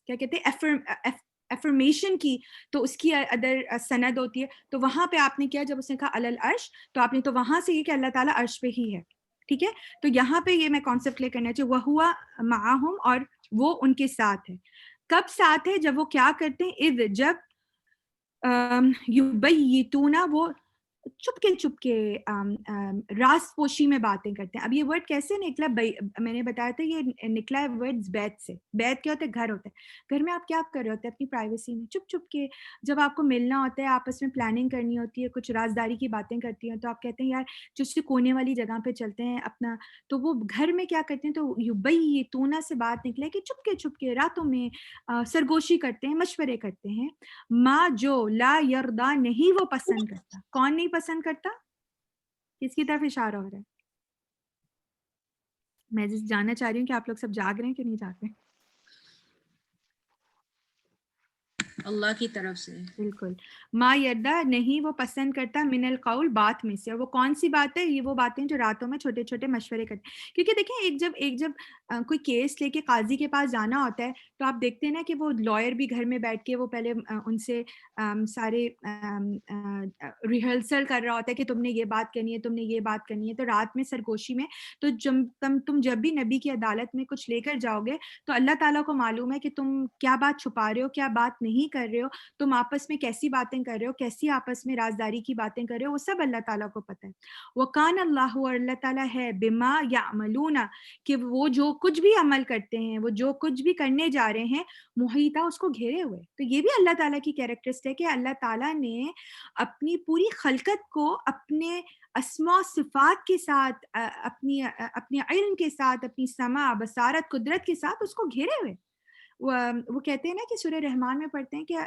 کیا کہتے ہیں افرمیشن کی تو اس کی ادر سند ہوتی ہے. تو وہاں پہ آپ نے کیا, جب اس نے کہا علی العرش, تو آپ نے تو وہاں سے یہ کہ اللہ تعالیٰ عرش پہ ہی ہے. ٹھیک ہے. تو یہاں پہ یہ میں کانسیپٹ کلیئر کرنا چاہیے, وَهُوَ مَعَهُمْ, اور وہ ان کے ساتھ ہے. کب ساتھ ہے, جب وہ کیا کرتے ہیں, اذ جب یبیتون, وہ چپ کے راز پوشی میں باتیں کرتے ہیں. اب یہ ورڈ کیسے نکلا, میں نے بتایا تھا یہ نکلا ہے ورڈ بیت سے. بیت کیا ہوتا ہے, گھر ہوتا ہے. گھر میں آپ کیا کر رہے ہوتے ہیں اپنی پرائیویسی میں چپ کے, جب آپ کو ملنا ہوتا ہے, آپس میں پلاننگ کرنی ہوتی ہے, کچھ رازداری کی باتیں کرتی ہیں, تو آپ کہتے ہیں یار جس سے کونے والی جگہ پہ چلتے ہیں اپنا. تو وہ گھر میں کیا کرتے ہیں, تو یبیتون سے بات نکلے کہ چپ کے راتوں میں سرگوشی کرتے ہیں, مشورے کرتے ہیں. ما جو لا یردا, نہیں وہ پسند کرتا. کون نہیں پسند کرتا, کس کی طرف اشارہ ہو رہا ہے؟ میں جاننا چاہ رہی ہوں کہ آپ لوگ سب جاگ رہے ہیں کہ نہیں جاگ رہے ہیں. اللہ کی طرف سے. بالکل. ما یردا, نہیں وہ پسند کرتا, من القول, بات میں سے. اور وہ کون سی بات ہے, یہ وہ باتیں جو راتوں میں چھوٹے چھوٹے مشورے کرتے ہیں. کیونکہ دیکھیں ایک جب کوئی کیس لے کے قاضی کے پاس جانا ہوتا ہے, تو آپ دیکھتے ہیں نا کہ وہ لائر بھی گھر میں بیٹھ کے وہ پہلے ان سے سارے ریہرسل کر رہا ہوتا ہے کہ تم نے یہ بات کرنی ہے, تم نے یہ بات کرنی ہے. تو رات میں سرگوشی میں, تو تم جب بھی نبی کی عدالت میں کچھ لے کر جاؤ گے, تو اللہ تعالیٰ کو معلوم ہے کہ تم کیا بات چھپا رہے ہو, کیا بات نہیں کر رہے ہو, تم آپس میں کیسی باتیں کر رہے ہو, کیسی آپس میں رازداری کی باتیں کر رہے ہو, وہ سب اللہ تعالیٰ کو پتہ ہے. وَقَانَ اللَّهُ, اور اللہ تعالیٰ ہے, بِمَا يَعْمَلُونَ, کہ وہ جو کچھ بھی عمل کرتے ہیں, وہ جو کچھ بھی کرنے جا رہے ہیں, محیطہ, اس کو گھیرے ہوئے. تو یہ بھی اللہ تعالیٰ کی کیریکٹرسٹک ہے کہ اللہ تعالیٰ نے اپنی پوری خلقت کو اپنے اسماء و صفات کے ساتھ, اپنے علم کے ساتھ, اپنی سمع, بصارت, قدرت کے ساتھ اس کو گھیرے ہوئے. وہ کہتے ہیں نا کہ سورہ رحمان میں پڑھتے ہیں کہ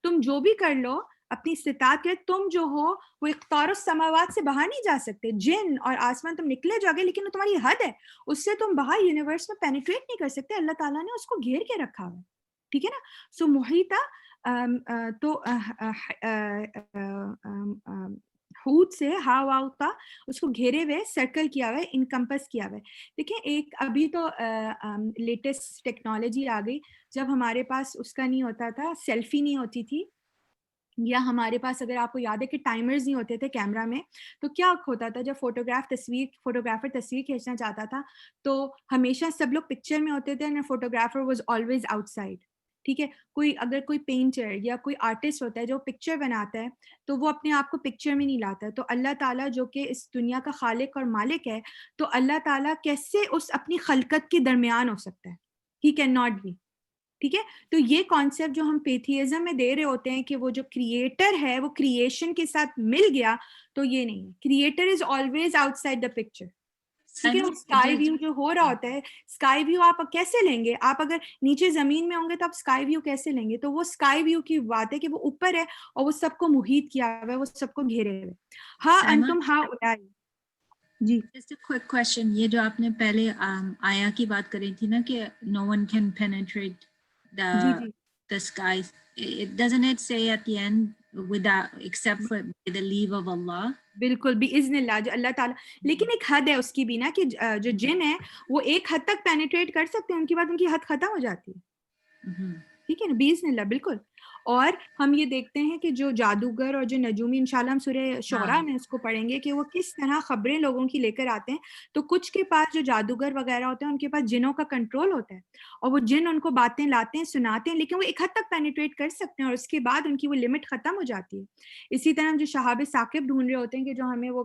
تم جو بھی کر لو اپنی استطاعت کے, تم جو ہو وہ اقطار السماوات سے باہر نہیں جا سکتے. جن اور آسمان تم نکلے جاؤ گے, لیکن وہ تمہاری حد ہے, اس سے تم باہر یونیورس میں پینیٹریٹ نہیں کر سکتے. اللہ تعالیٰ نے اس کو گھیر کے رکھا ہوا ہے. ٹھیک ہے نا. سو محیطہ, تو حوت سے ہاواؤتا, اس کو گھیرے ہوئے, سرکل کیا ہوا ہے, انکمپس کیا ہوا ہے. دیکھیں ایک ابھی تو لیٹسٹ ٹیکنالوجی آ گئی, جب ہمارے پاس اس کا نہیں ہوتا تھا, سیلفی نہیں ہوتی تھی, یا ہمارے پاس اگر آپ کو یاد ہے کہ ٹائمرز نہیں ہوتے تھے کیمرہ میں, تو کیا ہوتا تھا جب فوٹوگرافر تصویر کھینچنا چاہتا تھا تو ہمیشہ سب لوگ پکچر میں ہوتے تھے, and photographer was always out side. ٹھیک ہے. اگر کوئی پینٹر یا کوئی آرٹسٹ ہوتا ہے جو پکچر بناتا ہے, تو وہ اپنے آپ کو پکچر میں نہیں لاتا ہے. تو اللہ تعالیٰ جو کہ اس دنیا کا خالق اور مالک ہے, تو اللہ تعالیٰ کیسے اس اپنی خلقت کے درمیان ہو سکتا ہے؟ He can not be. ٹھیک ہے. تو یہ کانسیپٹ جو ہم پیتھیزم میں دے رہے ہوتے ہیں کہ وہ جو کریٹر ہے وہ کریشن کے ساتھ مل گیا, تو یہ نہیں ہے. Creator is always out side the picture. ٹھیک ہے. اسکائی ویو جو ہو رہا ہوتا ہے, اسکائی ویو آپ کیسے لیں گے؟ آپ اگر نیچے زمین میں ہوں گے تو آپ اسکائی ویو کیسے لیں گے؟ تو وہ اسکائی ویو کی بات ہے کہ وہ اوپر ہے اور وہ سب کو محیط کیا ہوا ہے, وہ سب کو گھیرے ہوئے. ہاں انتم ہاں اولئک. جی جسٹ اے کوئک کوسچن, یہ جو آپ نے پہلے آیا کی بات کری تھی نا کہ no one can penetrate the skies, it doesn't it say at the end without except for the leave of Allah? بالکل باذن اللہ, جو اللہ تعالیٰ, لیکن ایک حد ہے اس کی بھی نا, کہ جو جن ہے وہ ایک حد تک پینیٹریٹ کر سکتے ہیں, ان کے بعد ان کی حد ختم ہو جاتی ہے. ٹھیک ہے نا, باذن اللہ. بالکل. اور ہم یہ دیکھتے ہیں کہ جو جادوگر اور جو نجومی, انشاءاللہ ہم سورہ شعراء میں اس کو پڑھیں گے کہ وہ کس طرح خبریں لوگوں کی لے کر آتے ہیں. تو کچھ کے پاس جو جادوگر وغیرہ ہوتے ہیں ان کے پاس جنوں کا کنٹرول ہوتا ہے, اور وہ جن ان کو باتیں لاتے ہیں, سناتے ہیں, لیکن وہ ایک حد تک پینیٹریٹ کر سکتے ہیں, اور اس کے بعد ان کی وہ لمٹ ختم ہو جاتی ہے. اسی طرح ہم جو شہاب ثاقب ڈھونڈ رہے ہوتے ہیں کہ جو ہمیں وہ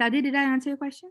Tadi, did I answer your question?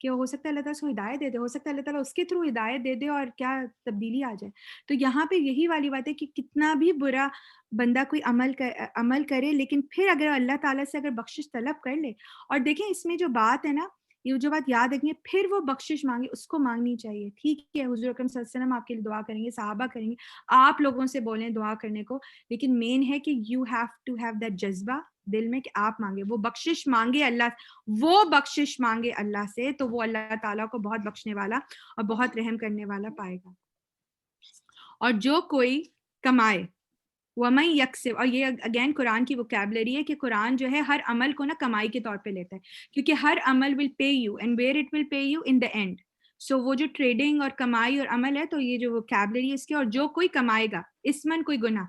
کہ ہو سکتا ہے اللہ تعالیٰ اس کو ہدایت دے دے, ہو سکتا ہے اللہ تعالیٰ اس کے تھرو ہدایت دے دے اور کیا تبدیلی آ جائے. تو یہاں پہ یہی والی بات ہے کہ کتنا بھی برا بندہ کوئی عمل کرے, لیکن پھر اگر اللہ تعالیٰ سے اگر بخشش طلب کر لے, اور دیکھیں اس میں جو بات ہے نا, یہ جو بات یاد رکھنی ہے, پھر وہ بخشش مانگے, اس کو مانگنی چاہیے. ٹھیک ہے حضور اکرم صلی اللہ علیہ وسلم آپ کے لیے دعا کریں گے, صحابہ کریں گے, آپ لوگوں سے بولیں دعا کرنے کو, لیکن مین ہے کہ you have to have that جذبہ دل میں کہ آپ مانگے, وہ بخشش مانگے اللہ سے, تو وہ اللہ تعالیٰ کو بہت بخشنے والا اور بہت رحم کرنے والا پائے گا. اور جو کوئی کمائے, وَمَن یکسب, اور یہ اگین قرآن کی وکیبلری ہے کہ قرآن جو ہے ہر عمل کو نا کمائی کے طور پہ لیتا ہے, کیونکہ ہر عمل will pay you and where it will pay you in the end. So وہ جو ٹریڈنگ اور کمائی اور عمل ہے, تو یہ جو وکیبلری ہے اس کی, اور جو کوئی کمائے گا, اسمن کوئی گناہ,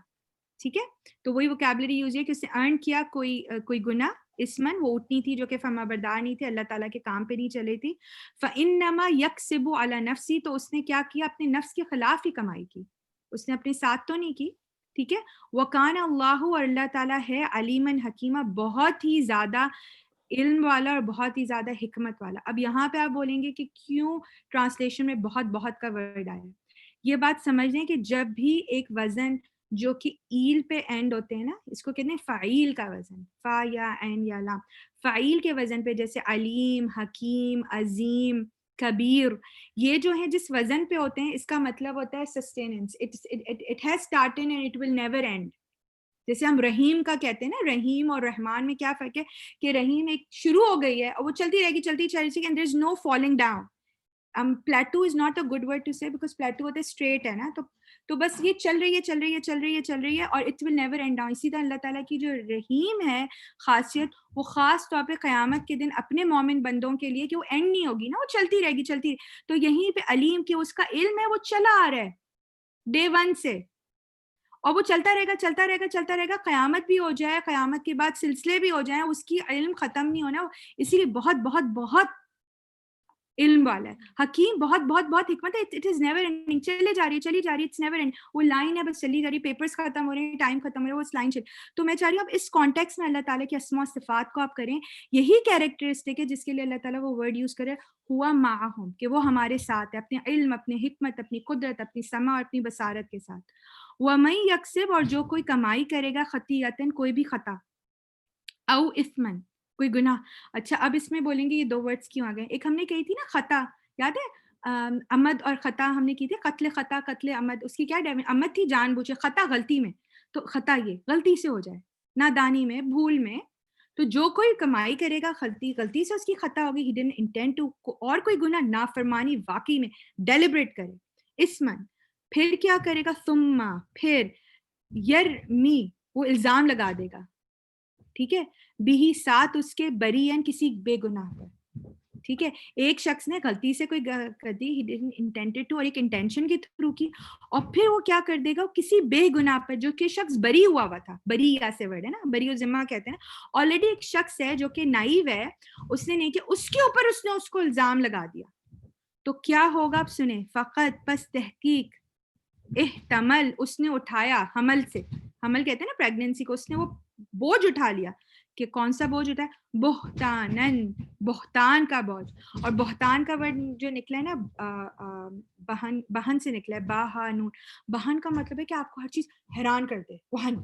ٹھیک ہے, تو وہی وکیبلری یوز ہے کہ اس نے ارن کیا کوئی گناہ, اسمن وہ اٹھنی تھی جو کہ فرما بردار نہیں تھی, اللہ تعالیٰ کے کام پہ نہیں چلے تھی. فَإِنَّمَا يَكْسِبُ عَلَى نَفْسِهِ, تو اس نے کیا کیا, اپنے نفس کے خلاف ہی کمائی کی, اس نے اپنے ساتھ تو نہیں کی. ٹھیک ہے, وَكَانَ اللَّهُ, اور اللہ تعالیٰ ہے, عَلِيمًا حَكِيمًا, بہت ہی زیادہ علم والا اور بہت ہی زیادہ حکمت والا. اب یہاں پہ آپ بولیں گے کہ کیوں ٹرانسلیشن میں بہت کا ورڈ آیا ہے. یہ بات سمجھ لیں کہ جب بھی ایک وزن جو کہ ایل پہ اینڈ ہوتے ہیں نا, اس کو کہتے ہیں فعیل کا وزن, فا یا عین یا لام, فعیل کے وزن پہ جیسے علیم, حکیم, عظیم, کبیر, یہ جو ہیں جس وزن پہ ہوتے ہیں, اس کا مطلب ہوتا ہے sustenance, it has started and it will never end. جیسے ہم رحیم کا کہتے ہیں نا, رحیم اور رحمان میں کیا فرق ہے, کہ رحیم ایک شروع ہو گئی ہے اور وہ چلتی رہے گی, چلتی چلے گی, and there is no falling down. plateau is not a good word to say because plateau ہوتا ہے straight ہے نا, تو بس یہ چل رہی ہے اور it will never end down. اسی طرح اللہ تعالیٰ کی جو رحیم ہے خاصیت, وہ خاص طور پہ قیامت کے دن اپنے مومن بندوں کے لیے, کہ وہ اینڈ نہیں ہوگی نا, وہ چلتی رہے گی. تو یہیں پہ علیم کی اس کا علم ہے, وہ چلا آ رہا ہے ڈے ون سے, اور وہ چلتا رہے گا, قیامت بھی ہو جائے, قیامت کے بعد سلسلے بھی ہو جائیں, اس کی علم ختم نہیں ہونا, اسی لیے بہت علم والا ہے. حکیم, بہت حکمت ہے, اٹ از نیور اینڈنگ, چلی جا رہی ہے, اٹس نیور اینڈ, وہ لائن ہے بس چلی جا رہی ہے, پیپرز ختم ہو رہے ہیں, ٹائم ختم ہو رہا ہے, وہ اس لائن چل. تو میں چاہ رہی ہوں اب اس کانٹیکس میں اللہ تعالیٰ کے اسماء و صفات کو آپ کریں, یہی کیریکٹرسٹک ہے جس کے لیے اللہ تعالیٰ وہ ورڈ یوز کرے, ہوا معہم, کہ وہ ہمارے ساتھ ہے, اپنے علم, اپنے حکمت, اپنی قدرت, اپنی سمع اور اپنی بصارت کے ساتھ. وَمَن یکسب, اور جو کوئی کمائی کرے گا, خطیئۃ, کوئی بھی خطا, او اثمن, کوئی گناہ. اچھا اب اس میں بولیں گے یہ دو ورڈز کیوں آ گئے, ایک ہم نے کہی تھی نا خطا, یاد ہے, عمد اور خطا ہم نے کی تھی, قتل خطا, قتل عمد, اس کی کیا عمد تھی جان بوجھے, خطا غلطی میں, تو خطا یہ غلطی سے ہو جائے, نادانی میں, بھول میں. تو جو کوئی کمائی کرے گا غلطی سے اس کی خطا ہوگی, ہی ڈڈنٹ انٹینڈ ٹو, اور کوئی گناہ, نافرمانی واقعی میں ڈیلیبریٹ کرے, اسمن, پھر کیا کرے گا, ثم, پھر, یرمی, وہ الزام لگا دے گا, ٹھیک ہے, بھی ساتھ اس کے بریئن, کسی بے گناہ پر. ٹھیک ہے, ایک شخص نے غلطی سے کوئی کر دی, he didn't intended to, اور ایک انٹینشن کے تھرو کی, اور پھر وہ کیا کر دے گا, کسی بے گناہ پر جو کہ شخص بری ہوا تھا, بری یا سے ورڈ ہے نا, بری و ذمہ کہتے ہیں نا, آلریڈی ایک شخص ہے جو کہ نائیو ہے, اس نے نہیں کیا, اس کے اوپر اس نے اس کو الزام لگا دیا, تو کیا ہوگا آپ سنیں, فقط, پس تحقیق, احتمل, اس نے اٹھایا, حمل سے, حمل کہتے ہیں نا پریگننسی کو, اس نے وہ بوجھ اٹھا لیا, کہ کون سا بوجھ اٹھا ہے, بہتانن, بہتان کا بوجھ. اور بہتان کا ورڈ جو نکلا ہے نا, بہن سے نکلا ہے, باہانون. بہن کا مطلب ہے کہ آپ کو ہر چیز حیران کر دے, بہن,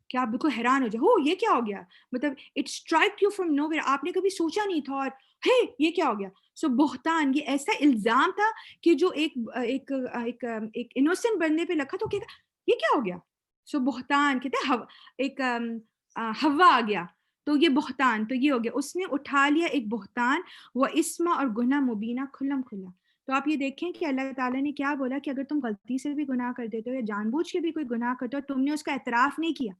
کہ آپ بالکل حیران ہو جائے, ہو یہ کیا ہو گیا, مطلب it strike you from nowhere, آپ نے کبھی سوچا نہیں تھا, اور ہے یہ کیا ہو گیا. سو بہتان, یہ ایسا الزام تھا کہ جو ایک انوسینٹ بندے پہ لکھا, تو یہ کیا ہو گیا. سو بہتان کہتے ہیں, ایک ہوا آ گیا, تو یہ بہتان, تو یہ ہو گیا, اس نے اٹھا لیا ایک بہتان, وہ اسم, اور گناہ مبینہ, کھلم کھلا. تو آپ یہ دیکھیں کہ اللہ تعالیٰ نے کیا بولا, کہ اگر تم غلطی سے بھی گناہ کر دیتے ہو, یا جان بوجھ کے بھی کوئی گناہ کرتے ہو, تم نے اس کا اعتراف نہیں کیا,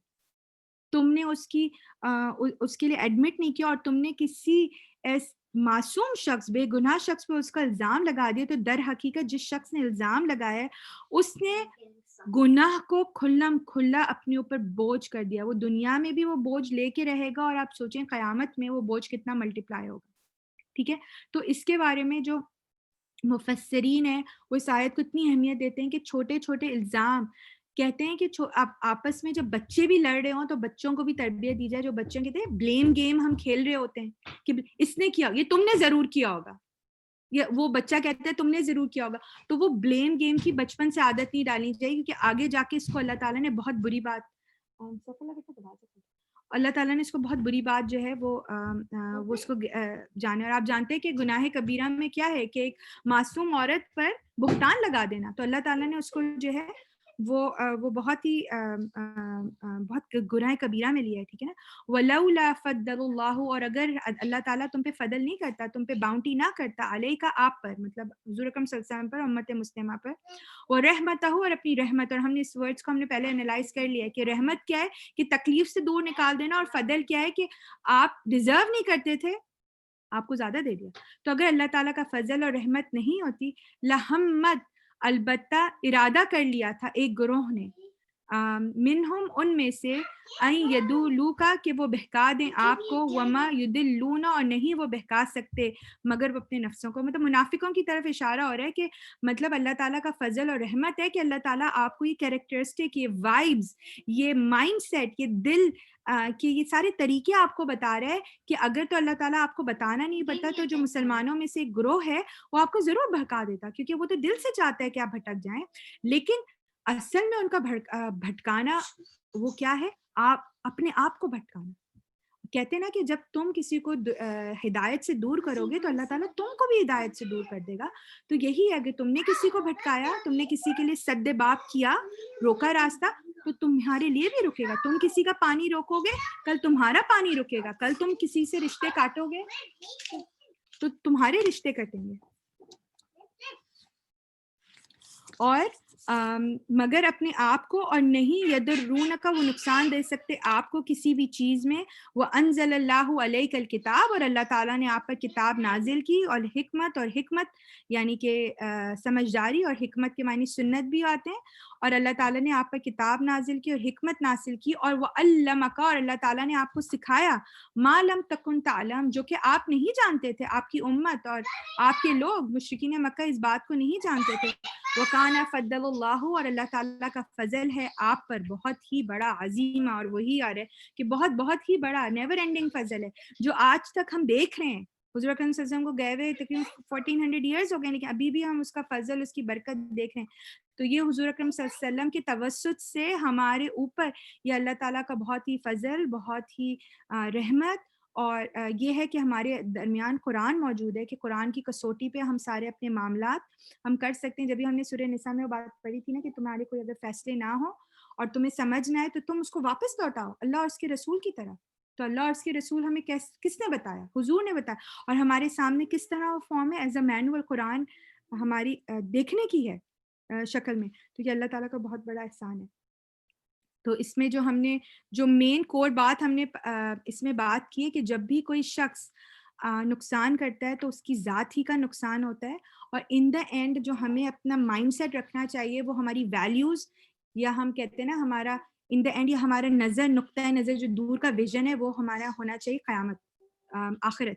تم نے اس کے لیے ایڈمٹ نہیں کیا, اور تم نے کسی معصوم شخص, بے گناہ شخص پہ اس کا الزام لگا دیا, تو در حقیقت جس شخص نے الزام لگایا ہے, اس نے گناہ کو کھلم کھلا اپنے اوپر بوجھ کر دیا. وہ دنیا میں بھی وہ بوجھ لے کے رہے گا, اور آپ سوچیں قیامت میں وہ بوجھ کتنا ملٹیپلائی ہوگا. ٹھیک ہے, تو اس کے بارے میں جو مفسرین ہیں وہ اس آیت کو اتنی اہمیت دیتے ہیں کہ چھوٹے چھوٹے الزام, کہتے ہیں کہ آپس میں جب بچے بھی لڑ رہے ہوں تو بچوں کو بھی تربیت دی جائے, جو بچوں کہتے ہیں بلیم گیم ہم کھیل رہے ہوتے ہیں, کہ اس نے کیا, یہ تم نے ضرور کیا ہوگا, وہ بچہ کہتا ہے تم نے ضرور کیا ہوگا. تو وہ بلیم گیم کی بچپن سے عادت نہیں ڈالنی چاہیے, کیونکہ آگے جا کے اس کو اللہ تعالیٰ نے بہت بری بات, اللہ تعالیٰ نے اس کو بہت بری بات جو ہے وہ اس کو جانے. اور آپ جانتے ہیں کہ گناہ کبیرہ میں کیا ہے کہ ایک معصوم عورت پر بہتان لگا دینا, تو اللہ تعالیٰ نے اس کو جو ہے وہ بہت ہی بہت گناہ کبیرہ میں لیا ہے, ٹھیک ہے نا. وَلَوْلَا فَضَّلَ اللَّهُ, اور اگر اللہ تعالیٰ تم پہ فضل نہیں کرتا, تم پہ باؤنٹی نہ کرتا, علیہ کا آپ پر, مطلب حضور اکرم صلی اللہ علیہ وسلم پر, امت مسلمہ پر, اور رحمتہ, اور اپنی رحمت. اور ہم نے اس ورڈز کو ہم نے پہلے انالائز کر لیا کہ رحمت کیا ہے کہ تکلیف سے دور نکال دینا, اور فضل کیا ہے کہ آپ ڈیزرو نہیں کرتے تھے, آپ کو زیادہ دے دیا. تو اگر اللہ تعالیٰ کا فضل اور رحمت نہیں ہوتی, لہمت, البتہ ارادہ کر لیا تھا ایک گروہ نے, منہم, ان میں سے, این یدولوکا, کہ وہ بہکا دیں آپ کو, وما یدلون, اور نہیں وہ بہکا سکتے مگر وہ اپنے نفسوں کو. مطلب منافقوں کی طرف اشارہ ہو رہا ہے کہ مطلب اللہ تعالیٰ کا فضل اور رحمت ہے کہ اللہ تعالیٰ آپ کو یہ کیریکٹرسٹک, یہ وائبز, یہ مائنڈ سیٹ, یہ دل کہ یہ سارے طریقے آپ کو بتا رہے ہیں کہ اگر تو اللہ تعالیٰ آپ کو بتانا نہیں پتا, تو جو مسلمانوں میں سے ایک گروہ ہے وہ آپ کو ضرور بہکا دیتا, کیونکہ وہ تو دل سے چاہتا ہے کہ آپ بھٹک جائیں. لیکن اصل میں ان کا بھٹکانا وہ کیا ہے, آپ اپنے آپ کو بھٹکانا. کہتے ہیں نا کہ جب تم کسی کو ہدایت سے دور کرو گے تو اللہ تعالیٰ تم کو بھی ہدایت سے دور کر دے گا. تو یہی ہے, اگر تم نے کسی کو بھٹکایا, تم نے کسی کے لیے سد باب کیا, روکا راستہ, تو تمہارے لیے بھی رکے گا. تم کسی کا پانی روکو گے, کل تمہارا پانی رکے گا. کل تم کسی سے رشتے کاٹو گے تو تمہارے رشتے کٹیں گے. اور مگر اپنے آپ کو, اور نہیں یدرون کا, وہ نقصان دے سکتے آپ کو کسی بھی چیز میں. وَأَنزَلَ اللَّهُ عَلَيْكَ الْكِتَابَ, اور اللہ تعالیٰ نے آپ پر کتاب نازل کی, اور حکمت, اور حکمت یعنی کہ سمجھداری, اور حکمت کے معنی سنت بھی آتے ہیں. اور اللہ تعالیٰ نے آپ پر کتاب نازل کی اور حکمت نازل کی, اور وَعَلَّمَكَ, اور اللہ تعالیٰ نے آپ کو سکھایا, مَا لَمْ تَكُنْ تَعْلَمْ, جو کہ آپ نہیں جانتے تھے. آپ کی امت اور آپ کے لوگ مشرکین مکہ اس بات کو نہیں جانتے تھے. وَكَانَ فَضَّلُ اللَّهُ, اور اللہ تعالیٰ کا فضل ہے آپ پر بہت ہی بڑا, عظیم, اور وہی آ رہا ہے کہ بہت بہت ہی بڑا نیور اینڈنگ فضل ہے جو آج تک ہم دیکھ رہے ہیں. حضور اکرم صلی اللہ علیہ وسلم کو گئے ہوئے تقریباً 1400 ایئرز ہو گئے, لیکن ابھی بھی ہم اس کا فضل, اس کی برکت دیکھ رہے ہیں. تو یہ حضور اکرم صلی اللہ علیہ وسلم کے توسط سے ہمارے اوپر یہ اللہ تعالیٰ کا بہت ہی فضل, بہت ہی رحمت. اور یہ ہے کہ ہمارے درمیان قرآن موجود ہے, کہ قرآن کی کسوٹی پہ ہم سارے اپنے معاملات ہم کر سکتے ہیں. جبھی ہم نے سورہ نساء میں وہ بات پڑھی تھی نا کہ تمہارے کوئی اگر فیصلے نہ ہو اور تمہیں سمجھ نہ آئے تو تم اس کو واپس لوٹاؤ اللہ اور اس کے رسول کی طرف. تو اللہ اور اس کے رسول ہمیں کس نے بتایا, حضور نے بتایا, اور ہمارے سامنے کس طرح وہ فارم ہے ایز اے مینول, قرآن ہماری دیکھنے کی ہے شکل میں. تو یہ اللہ تعالیٰ کا بہت بڑا احسان ہے. تو اس میں جو ہم نے جو مین کور بات ہم نے اس میں بات کی ہے کہ جب بھی کوئی شخص نقصان کرتا ہے تو اس کی ذات ہی کا نقصان ہوتا ہے, اور ان دا اینڈ جو ہمیں اپنا مائنڈ سیٹ رکھنا چاہیے وہ ہماری ویلیوز, یا ہم کہتے ہیں نا ہمارا ان دا اینڈ, یا ہمارا نظر, نقطۂ نظر جو دور کا ویژن ہے وہ ہمارا ہونا چاہیے قیامت, آخرت.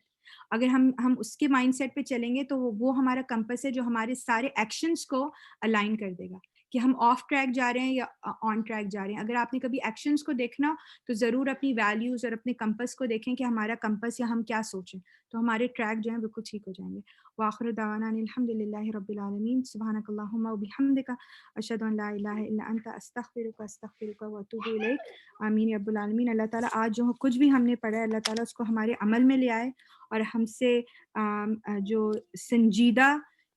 اگر ہم اس کے مائنڈ سیٹ پہ چلیں گے تو وہ ہمارا کمپس ہے جو ہمارے سارے ایکشنز کو الائن کر دے گا کہ ہم آف ٹریک جا رہے ہیں یا آن ٹریک جا رہے ہیں. اگر آپ نے کبھی ایکشنز کو دیکھنا تو ضرور اپنی ویلیوز اور اپنے کمپس کو دیکھیں کہ ہمارا کمپس یا ہم کیا سوچیں, تو ہمارے ٹریک جو ہیں بالکل ٹھیک ہو جائیں گے. وآخر دعوانا الحمدللہ رب العالمین. سبحانک اللہم وبحمدک, اشہد ان لا الہ الا انت, استغفرک واتوب الیک. آمین رب العالمین. اللہ تعالیٰ آج جو کچھ بھی ہم نے پڑھا ہے اللہ تعالیٰ اس کو ہمارے عمل میں لے آئے, اور ہم سے جو سنجیدہ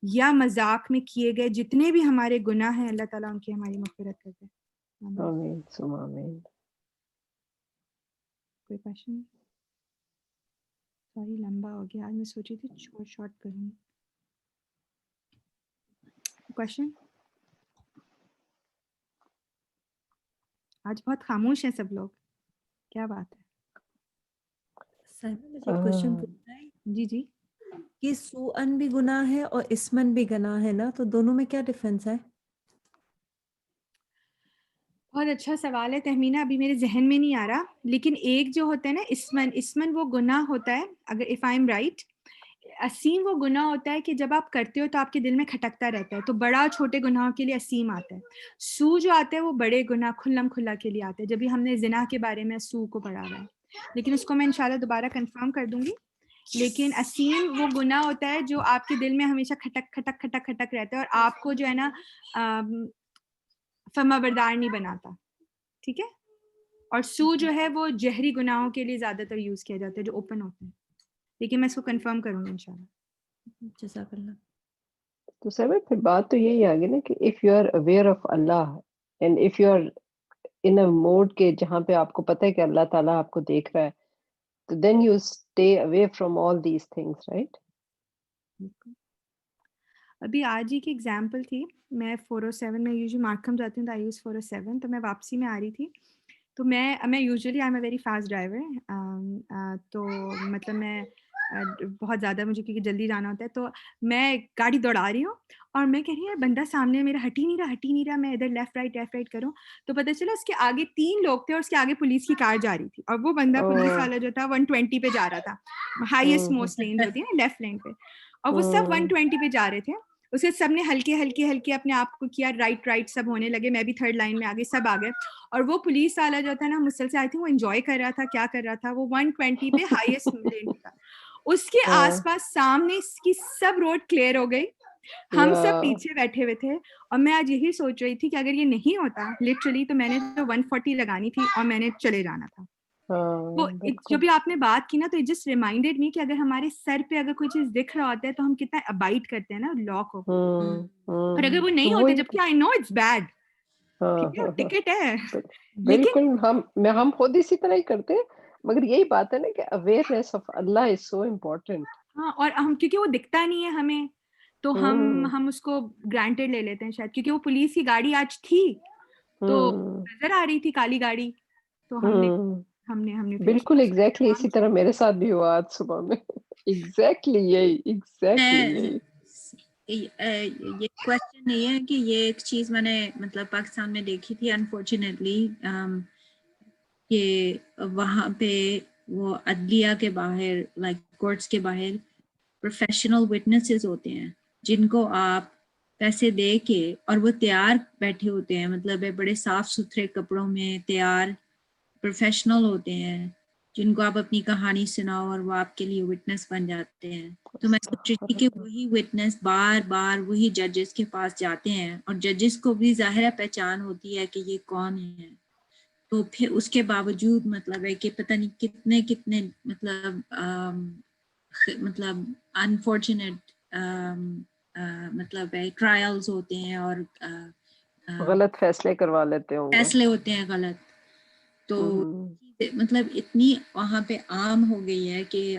یا مذاق میں کیے گئے جتنے بھی ہمارے گناہ ہیں اللہ تعالیٰ ان کی ہماری مغفرت کر دے. آمین ثم آمین. کوئی کوشچن؟ سوری لمبا ہو گیا, آج میں سوچی تھی شارٹ کروں. کوشچن؟ آج بہت خاموش ہیں سب لوگ, کیا بات ہے؟ مجھے کوشچن پوچھنا ہے. جی جی. کہ سوءن بھی گناہ ہے اور اسمن بھی گناہ ہے نا, تو دونوں میں کیا ڈفرینس ہے؟ بہت اچھا سوال ہے تہمینہ, ابھی میرے ذہن میں نہیں آ رہا, لیکن ایک جو ہوتا ہے نا اسمن وہ گناہ ہوتا ہے, اگر اف آئی ایم رائٹ. اسیم وہ گناہ ہوتا ہے کہ جب آپ کرتے ہو تو آپ کے دل میں کھٹکتا رہتا ہے, تو بڑا اور چھوٹے گناہوں کے لیے اسیم آتا ہے. سو جو آتا ہے وہ بڑے گناہ کھلم کھلا کے لیے آتا ہے. جبھی ہم نے زنا کے بارے میں سو کو پڑھا ہوا ہے, لیکن اس کو میں انشاءاللہ دوبارہ کنفرم کر دوں گی. لیکن اسیم وہ گناہ ہوتا ہے جو آپ کے دل میں ہمیشہ کھٹک کھٹک کھٹک کھٹک رہتا ہے اور آپ کو جو ہے نا فرما بردار نہیں بناتا. ٹھیک ہے. اور سو جو ہے وہ جہری گناہوں کے لیے زیادہ تر یوز کیا جاتا ہے جو اوپن ہوتے ہیں. لیکن میں اس کو کنفرم کروں گا انشاءاللہ. جزاک اللہ. تو سر پھر بات تو یہی آ گئی نا کہ if you are aware of Allah and if you are in a mood کے جہاں پہ آپ کو پتہ ہے کہ اللہ تعالیٰ آپ کو دیکھ رہا ہے, تو then you stay away from all these things, right? ابھی آج ہی کی ایگزامپل تھی. میں 407 میں یوزلی مارکم جاتی ہوں تو آئی یوز 407. تو میں واپسی میں آ رہی تھی تو میں usually I am a very fast driver. تو مطلب میں بہت زیادہ مجھے کیونکہ جلدی جانا ہوتا ہے تو میں گاڑی دوڑا رہی ہوں اور میں کہہ رہی ہوں بندہ سامنے میرا ہٹ ہی نہیں رہا. میں ادھر لیفٹ رائٹ کروں تو پتہ چلا اس کے آگے 3 لوگ تھے اور اس کے آگے پولیس کی کار جا رہی تھی اور وہ بندہ پولیس والا جو تھا 120 پہ جا رہا تھا. ہائیسٹ موسٹ لین ہوتی ہے نا لیفٹ لین پہ, اور وہ سب 120 پہ جا رہے تھے. اسے سب نے ہلکے اپنے آپ کو کیا, رائٹ سب ہونے لگے. میں بھی تھرڈ لائن میں آ گئی, سب آ گئے. اور وہ پولیس والا جو تھا نا مسل سے آئی تھی وہ انجوائے کر رہا تھا, کیا کر رہا تھا, وہ 120 پہ ہائیسٹ لین تھا. اس کے آس پاس سامنے اس کی سب روڈ کلیئر ہو گئی, ہم سب پیچھے بیٹھے ہوئے تھے. اور میں آج یہی سوچ رہی تھی کہ اگر یہ نہیں ہوتا لٹرلی تو میں نے تو 140 لگانی تھی اور میں نے چلے جانا تھا. وہ جو بھی آپ نے بات کی نا تو اٹ جسٹ ریمائنڈیڈ می کہ اگر ہمارے سر پہ اگر کوئی چیز دکھ رہا ہوتا ہے تو ہم کتنا ابائڈ کرتے ہیں نا لا کو, اور اگر وہ نہیں ہوتے جبکہ آئی نو اٹس بیڈ, ٹھیک ہے ٹکٹ ہے لیکن بالکل ہم خود اسی طرح ہی کرتے ہیں, مگر یہی بات ہے نا کہ awareness of Allah is so important. ہاں, اور ہم کیونکہ وہ دکھتا نہیں ہے ہمیں تو ہم اس کو گرانٹیڈ لے لیتے ہیں شاید, کیونکہ وہ پولیس کی گاڑی آج تھی تو نظر آ رہی تھی کالی گاڑی تو ہم نے بالکل ایگزیکٹلی اسی طرح میرے ساتھ بھی ہوا آج صبح میں. ایگزیکٹلی یہی یہ کوشچن نہیں ہے کہ یہ ایک چیز میں نے مطلب پاکستان میں دیکھی تھی انفارچونیٹلی کہ وہاں پہ وہ عدلیہ کے باہر لائک کورٹس کے باہر پروفیشنل وٹنسز ہوتے ہیں جن کو آپ پیسے دے کے, اور وہ تیار بیٹھے ہوتے ہیں, مطلب بڑے صاف ستھرے کپڑوں میں تیار پروفیشنل ہوتے ہیں جن کو آپ اپنی کہانی سناؤ اور وہ آپ کے لیے وٹنس بن جاتے ہیں. تو میں سوچ رہی تھی کہ وہی وٹنس بار بار وہی ججز کے پاس جاتے ہیں اور ججز کو بھی ظاہرہ پہچان ہوتی ہے کہ یہ کون ہے, تو پھر اس کے باوجود مطلب ہے کہ پتہ نہیں کتنے مطلب انفارچونیٹ مطلب ٹرائلز ہوتے ہیں اور غلط فیصلے کروا لیتے ہوں گے, فیصلے ہوتے ہیں غلط. تو مطلب اتنی وہاں پہ عام ہو گئی ہے کہ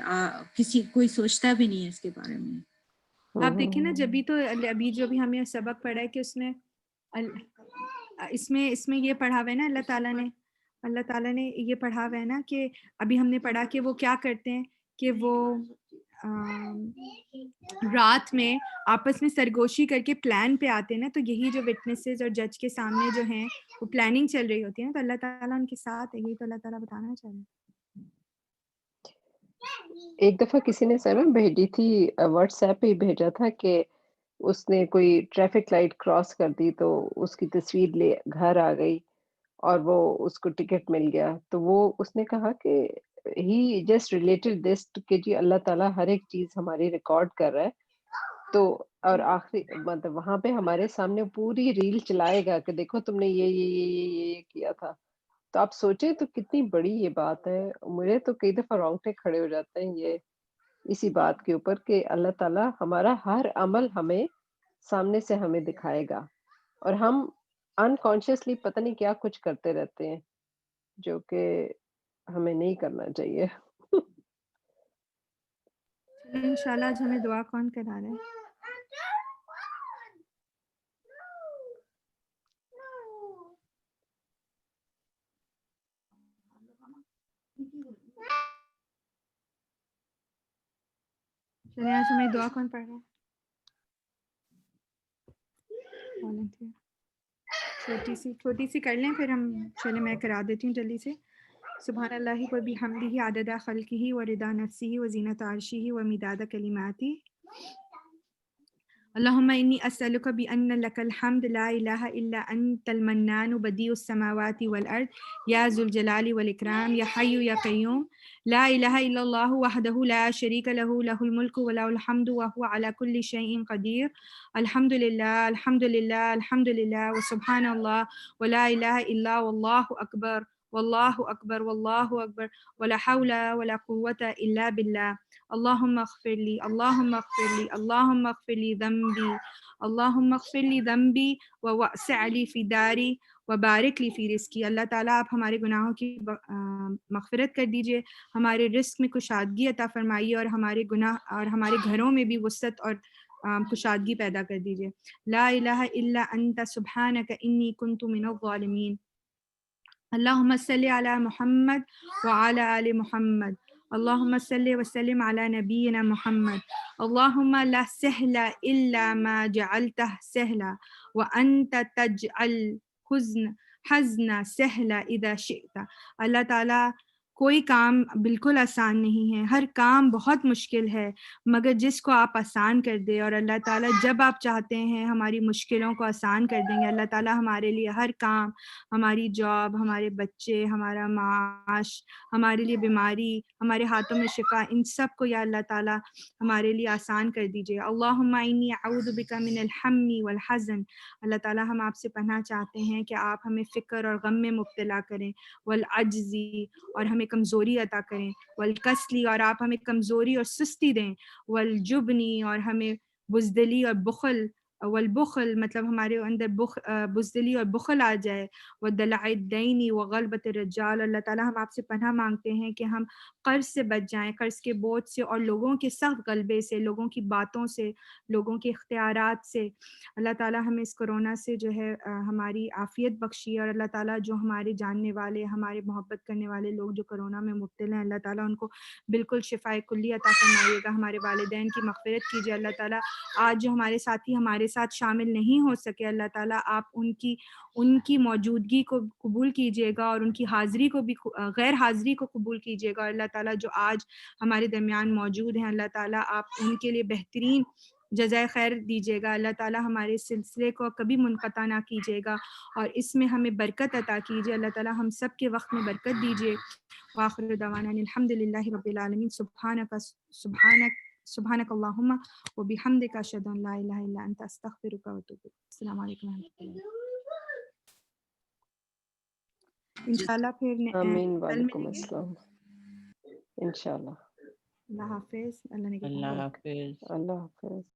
کوئی سوچتا بھی نہیں ہے اس کے بارے میں. آپ دیکھیں نا جبھی تو ابھی جو بھی ہمیں سبق پڑھا ہے کہ اس میں یہ پڑھا ہوا ہے نا اللہ تعالیٰ نے یہ پڑھا ہوا ہے نا کہ ابھی ہم نے پڑھا کہ وہ کیا کرتے ہیں کہ وہ رات میں آپس میں سرگوشی کر کے پلان پہ آتے ہیں نا, تو یہی جو وٹنسز اور جج کے سامنے جو ہیں وہ پلاننگ چل رہی ہوتی ہے نا, تو اللہ تعالیٰ ان کے ساتھ ہے. یہی تو اللہ تعالیٰ بتانا چاہ رہے ہیں. ایک دفعہ کسی نے سر بھیجی تھی واٹس ایپ پہ ہی بھیجا تھا کہ اس نے کوئی ٹریفک لائٹ کراس کر دی تو اس کی تصویر لے گھر آ گئی اور وہ اس کو ٹکٹ مل گیا. تو وہ اس نے کہا کہ ہی جسٹ ریلیٹڈ دس کہ جی اللہ تعالیٰ ہر ایک چیز ہماری ریکارڈ کر رہا ہے, تو اور آخری مطلب وہاں پہ ہمارے سامنے پوری ریل چلائے گا کہ دیکھو تم نے یہ کیا تھا. تو آپ سوچیں تو کتنی بڑی یہ بات ہے. مجھے تو کئی دفعہ رونگٹے کھڑے ہو جاتے ہیں یہ اسی بات کے اوپر کہ اللہ تعالیٰ ہمارا ہر عمل ہمیں سامنے سے ہمیں دکھائے گا, اور ہم انکانشیسلی پتہ نہیں کیا کچھ کرتے رہتے ہیں جو کہ ہمیں نہیں کرنا چاہیے. انشاءاللہ آج ہمیں دعا کون کرا رہے ہیں؟ چلے آج ہمیں دعا کون پڑھ رہا ہے؟ چھوٹی سی کر لیں پھر ہم چلے میں کرا دیتی ہوں جلدی سے. سبحان اللہ و بحمدہ عدد خلقہ و رضا نفسہ و زینت عرشہ و مداد کلماتہ اللهم إني أسألك بأن لك الحمد لا إله إلا أنت المنان بديع السماوات والأرض يا ذو الجلال والإكرام يا حي يا قيوم لا إله إلا الله وحده لا شريك له له الملك وله الحمد وهو على كل شيء قدير الحمد لله الحمد لله الحمد لله وسبحان الله ولا إله إلا والله أكبر والله أكبر والله أكبر ولا حول ولا قوة إلا بالله اللهم اغفر لي اللهم اغفر لي اللهم اغفر لي ذنبي اللهم اغفر لي ذنبی ووسع لی فی داری وبارک لی فی رزقی. اللہ تعالیٰ آپ ہمارے گناہوں کی مغفرت کر دیجئے، ہمارے رزق میں کشادگی عطا فرمائیے، اور ہمارے گناہ اور ہمارے گھروں میں بھی وسعت اور کشادگی پیدا کر دیجئے. لا الہ الا انت سبحانک انی کنت من الظالمین. اللہم صلی علی محمد وعلی آل محمد. اللہم صلی وسلم علی نبینا محمد. اللہم لا سہل الا ما جعلتہ سہلا وانت تجعل حزن سہلا اذا شئت. اللہ تعالیٰ کوئی کام بالکل آسان نہیں ہے، ہر کام بہت مشکل ہے مگر جس کو آپ آسان کر دے. اور اللہ تعالیٰ جب آپ چاہتے ہیں ہماری مشکلوں کو آسان کر دیں گے. اللہ تعالیٰ ہمارے لیے ہر کام، ہماری جاب، ہمارے بچے، ہمارا معاش، ہمارے لیے بیماری، ہمارے ہاتھوں میں شفا، ان سب کو یا اللہ تعالیٰ ہمارے لیے آسان کر دیجیے. اللہم انی اعوذ بک من الہم والحزن. اللہ تعالیٰ ہم آپ سے پناہ چاہتے ہیں کہ آپ ہمیں فکر اور غم میں مبتلا کریں، والعجزی اور ہمیں کمزوری عطا کریں، والکسلی اور آپ ہمیں کمزوری اور سستی دیں، والجبنی اور ہمیں بزدلی اور بخل، والبخل مطلب ہمارے اندر بزدلی اور بخل آ جائے، ودلع الدین وغلبۃ الرجال. اللہ تعالیٰ ہم آپ سے پناہ مانگتے ہیں کہ ہم قرض سے بچ جائیں، قرض کے بوجھ سے اور لوگوں کے سخت غلبے سے، لوگوں کی باتوں سے، لوگوں کے اختیارات سے. اللہ تعالیٰ ہمیں اس کرونا سے جو ہے ہماری عافیت بخشی، اور اللہ تعالیٰ جو ہمارے جاننے والے، ہمارے محبت کرنے والے لوگ جو کرونا میں مبتلا ہیں، اللہ تعالیٰ ان کو بالکل شفائے کلی عطا فرمائیے گا. ہمارے والدین کی مغفرت کیجیے. اللہ تعالیٰ آج جو ہمارے ساتھی ہمارے ساتھ شامل نہیں ہو سکے، اللہ تعالیٰ آپ ان کی موجودگی کو قبول کیجیے گا، اور ان کی حاضری کو بھی، غیر حاضری کو قبول کیجیے گا. اللہ تعالیٰ جو آج ہمارے درمیان موجود ہیں، اللہ تعالیٰ آپ ان کے لیے بہترین جزائے خیر دیجیے گا. اللہ تعالیٰ ہمارے سلسلے کو کبھی منقطع نہ کیجیے گا، اور اس میں ہمیں برکت عطا کیجیے. اللہ تعالیٰ ہم سب کے وقت میں برکت دیجیے. وآخر دعوانا الحمد للہ رب العالمین. سبحانک اللہم وبحمدک اشہد ان لا الہ الا انت استغفرک واتوب الیک. السلام علیکم ورحمۃ اللہ. انشاءاللہ پھر آمین. کل وعلیکم ملیں گے. السلام. انشاءاللہ. اللہ حافظ. اللہ اللہ نگہدار. حافظ. اللہ حافظ.